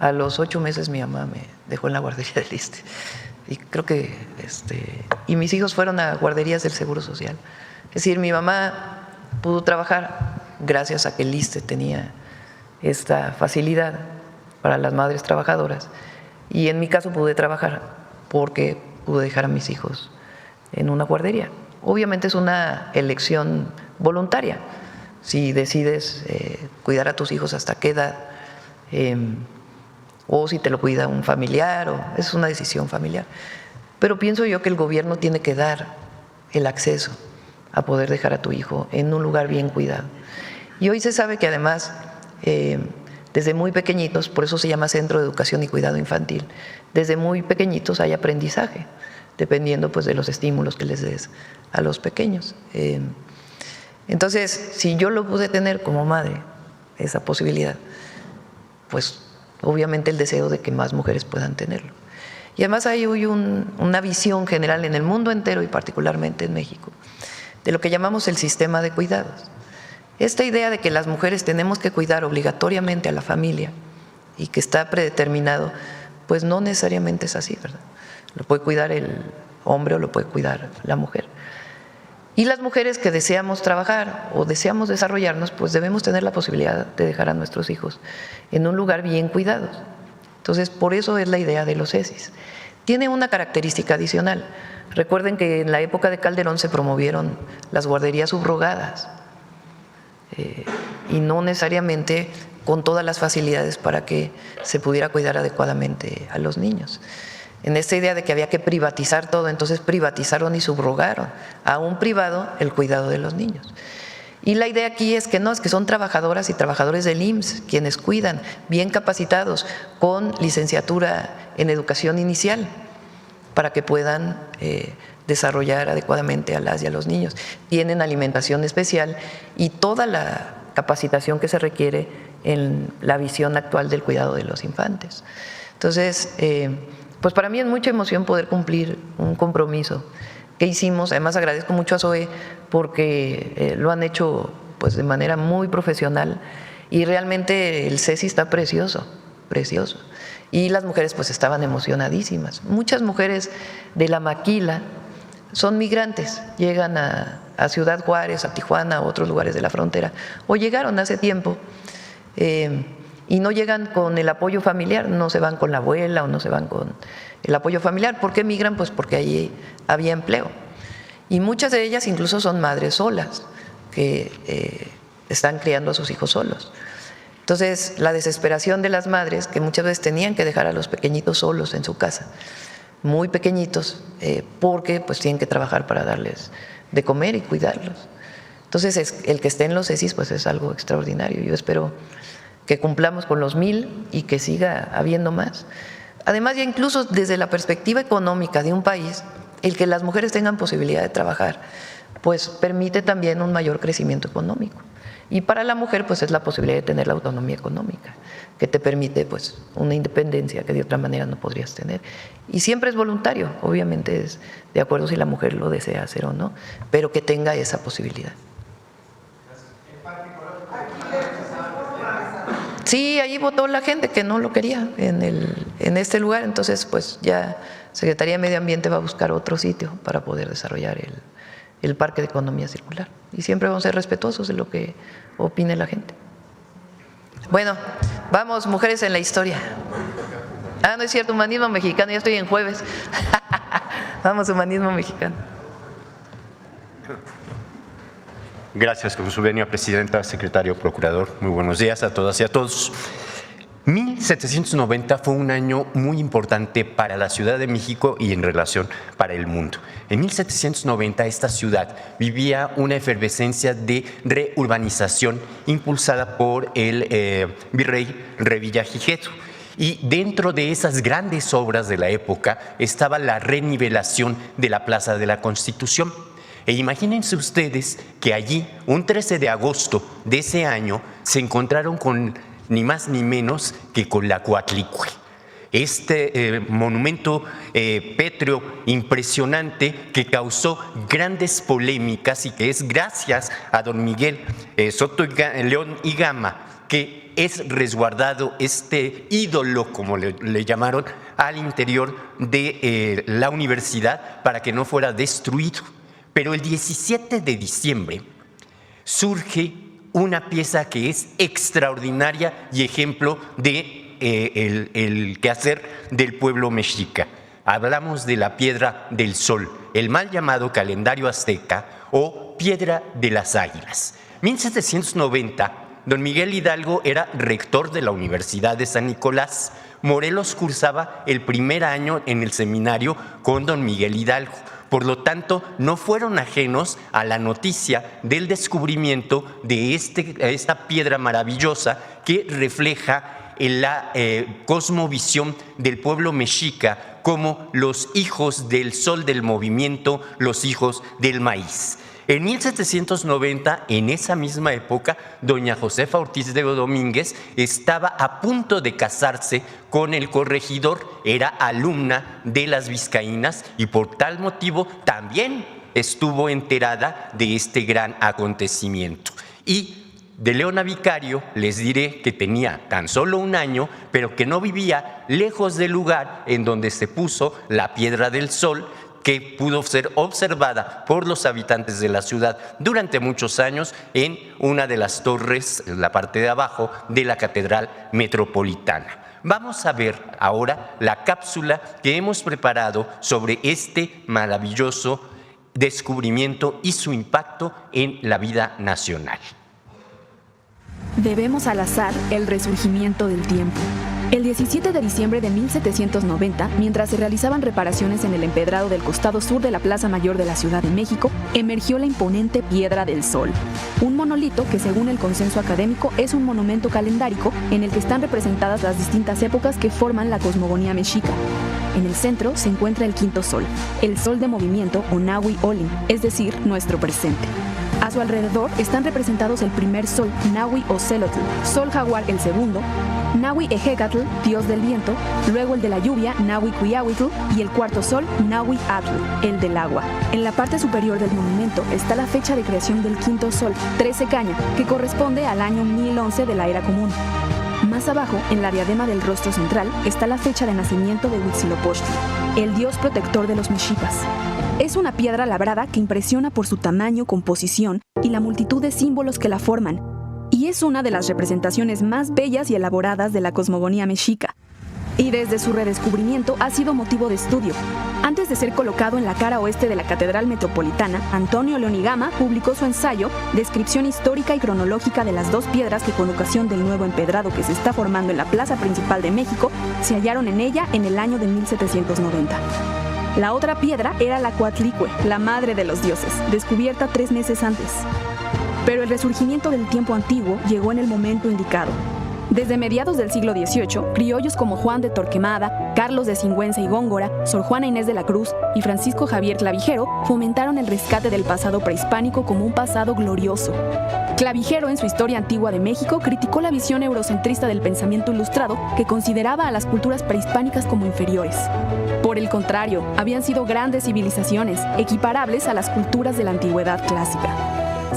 A los 8 meses mi mamá me dejó en la guardería del ISSSTE. Y creo que, y mis hijos fueron a guarderías del Seguro Social. Es decir, mi mamá pudo trabajar gracias a que el ISSSTE tenía esta facilidad para las madres trabajadoras. Y en mi caso pude trabajar porque pude dejar a mis hijos en una guardería. Obviamente es una elección voluntaria. Si decides cuidar a tus hijos hasta qué edad, o si te lo cuida un familiar, es una decisión familiar. Pero pienso yo que el gobierno tiene que dar el acceso a poder dejar a tu hijo en un lugar bien cuidado. Y hoy se sabe que además, desde muy pequeñitos, por eso se llama Centro de Educación y Cuidado Infantil, desde muy pequeñitos hay aprendizaje, dependiendo pues de los estímulos que les des a los pequeños. Entonces, si yo lo pude tener como madre, esa posibilidad, pues obviamente el deseo de que más mujeres puedan tenerlo. Y además hay hoy una visión general en el mundo entero y particularmente en México de lo que llamamos el sistema de cuidados. Esta idea de que las mujeres tenemos que cuidar obligatoriamente a la familia y que está predeterminado, pues no necesariamente es así, ¿verdad? Lo puede cuidar el hombre o lo puede cuidar la mujer. Y las mujeres que deseamos trabajar o deseamos desarrollarnos, pues debemos tener la posibilidad de dejar a nuestros hijos en un lugar bien cuidados. Entonces, por eso es la idea de los CECIS. Tiene una característica adicional. Recuerden que en la época de Calderón se promovieron las guarderías subrogadas y no necesariamente con todas las facilidades para que se pudiera cuidar adecuadamente a los niños. En esta idea de que había que privatizar todo, entonces privatizaron y subrogaron a un privado el cuidado de los niños. Y la idea aquí es que no, es que son trabajadoras y trabajadores del IMSS quienes cuidan, bien capacitados, con licenciatura en educación inicial, para que puedan desarrollar adecuadamente a las y a los niños. Tienen alimentación especial y toda la capacitación que se requiere en la visión actual del cuidado de los infantes. Entonces, pues para mí es mucha emoción poder cumplir un compromiso que hicimos. Además agradezco mucho a ZOE porque lo han hecho pues de manera muy profesional y realmente el CECI está precioso, precioso. Y las mujeres pues estaban emocionadísimas. Muchas mujeres de la maquila son migrantes, llegan a Ciudad Juárez, a Tijuana, a otros lugares de la frontera, o llegaron hace tiempo y no llegan con el apoyo familiar, no se van con la abuela o no se van con el apoyo familiar. ¿Por qué migran? Pues porque allí había empleo. Y muchas de ellas incluso son madres solas, que están criando a sus hijos solos. Entonces, la desesperación de las madres, que muchas veces tenían que dejar a los pequeñitos solos en su casa, muy pequeñitos, porque pues tienen que trabajar para darles de comer y cuidarlos. Entonces, el que esté en los CECIS pues es algo extraordinario. Yo espero que cumplamos con los 1000 y que siga habiendo más. Además, ya incluso desde la perspectiva económica de un país, el que las mujeres tengan posibilidad de trabajar, pues permite también un mayor crecimiento económico. Y para la mujer, pues es la posibilidad de tener la autonomía económica, que te permite pues una independencia que de otra manera no podrías tener. Y siempre es voluntario, obviamente es de acuerdo si la mujer lo desea hacer o no, pero que tenga esa posibilidad. Sí, ahí votó la gente que no lo quería en este lugar, entonces pues ya Secretaría de Medio Ambiente va a buscar otro sitio para poder desarrollar el Parque de Economía Circular. Y siempre vamos a ser respetuosos de lo que opine la gente. Bueno, vamos, mujeres en la historia. Ah, no es cierto, humanismo mexicano, ya estoy en jueves. Vamos, humanismo mexicano. Gracias, con su venia, presidenta, secretario, procurador. Muy buenos días a todas y a todos. 1790 fue un año muy importante para la Ciudad de México y en relación para el mundo. En 1790 esta ciudad vivía una efervescencia de reurbanización impulsada por el virrey Revillagigedo. Y dentro de esas grandes obras de la época estaba la renivelación de la Plaza de la Constitución. E imagínense ustedes que allí, un 13 de agosto de ese año, se encontraron con ni más ni menos que con la Coatlicue. Este monumento pétreo impresionante que causó grandes polémicas y que es gracias a don Miguel Soto León y Gama que es resguardado este ídolo, como le llamaron, al interior de la universidad para que no fuera destruido. Pero el 17 de diciembre surge una pieza que es extraordinaria y ejemplo de el quehacer del pueblo mexica. Hablamos de la Piedra del Sol, el mal llamado calendario azteca o Piedra de las Águilas. 1790, don Miguel Hidalgo era rector de la Universidad de San Nicolás. Morelos cursaba el primer año en el seminario con don Miguel Hidalgo. Por lo tanto, no fueron ajenos a la noticia del descubrimiento de esta piedra maravillosa que refleja la cosmovisión del pueblo mexica como los hijos del sol del movimiento, los hijos del maíz. En 1790, en esa misma época, doña Josefa Ortiz de Domínguez estaba a punto de casarse con el corregidor, era alumna de las vizcaínas y por tal motivo también estuvo enterada de este gran acontecimiento. Y de Leona Vicario les diré que tenía tan solo un año, pero que no vivía lejos del lugar en donde se puso la Piedra del Sol, que pudo ser observada por los habitantes de la ciudad durante muchos años en una de las torres, en la parte de abajo, de la Catedral Metropolitana. Vamos a ver ahora la cápsula que hemos preparado sobre este maravilloso descubrimiento y su impacto en la vida nacional. Debemos al azar el resurgimiento del tiempo. El 17 de diciembre de 1790, mientras se realizaban reparaciones en el empedrado del costado sur de la Plaza Mayor de la Ciudad de México, emergió la imponente Piedra del Sol, un monolito que según el consenso académico es un monumento calendárico en el que están representadas las distintas épocas que forman la cosmogonía mexica. En el centro se encuentra el quinto sol, el sol de movimiento o Nahui Olin, es decir, nuestro presente. A su alrededor están representados el primer sol, Nahui Ocelotl, sol jaguar el segundo, Nahui Ejecatl, dios del viento, luego el de la lluvia, Nahui Cuiahuitl, y el cuarto sol, Nahui Atl, el del agua. En la parte superior del monumento está la fecha de creación del quinto sol, 13 Caña, que corresponde al año 1011 de la era común. Más abajo, en la diadema del rostro central, está la fecha de nacimiento de Huitzilopochtli, el dios protector de los mexicas. Es una piedra labrada que impresiona por su tamaño, composición y la multitud de símbolos que la forman, y es una de las representaciones más bellas y elaboradas de la cosmogonía mexica. Y desde su redescubrimiento ha sido motivo de estudio. Antes de ser colocado en la cara oeste de la Catedral Metropolitana, Antonio León y Gama publicó su ensayo Descripción histórica y cronológica de las dos piedras que con ocasión del nuevo empedrado que se está formando en la plaza principal de México, se hallaron en ella en el año de 1790. La otra piedra era la Coatlicue, la madre de los dioses, descubierta 3 meses antes. Pero el resurgimiento del tiempo antiguo llegó en el momento indicado. Desde mediados del siglo XVIII, criollos como Juan de Torquemada, Carlos de Sigüenza y Góngora, Sor Juana Inés de la Cruz y Francisco Javier Clavijero fomentaron el rescate del pasado prehispánico como un pasado glorioso. Clavijero, en su Historia Antigua de México, criticó la visión eurocentrista del pensamiento ilustrado que consideraba a las culturas prehispánicas como inferiores. Por el contrario, habían sido grandes civilizaciones, equiparables a las culturas de la antigüedad clásica.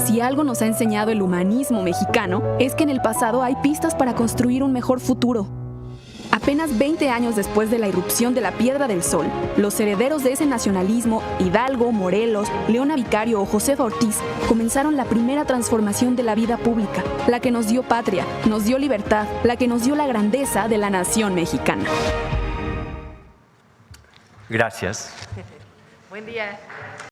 Si algo nos ha enseñado el humanismo mexicano, es que en el pasado hay pistas para construir un mejor futuro. A Apenas 20 años después de la irrupción de la Piedra del Sol, los herederos de ese nacionalismo, Hidalgo, Morelos, Leona Vicario o Josefa Ortiz, comenzaron la primera transformación de la vida pública, la que nos dio patria, nos dio libertad, la que nos dio la grandeza de la nación mexicana. Gracias. Buen día.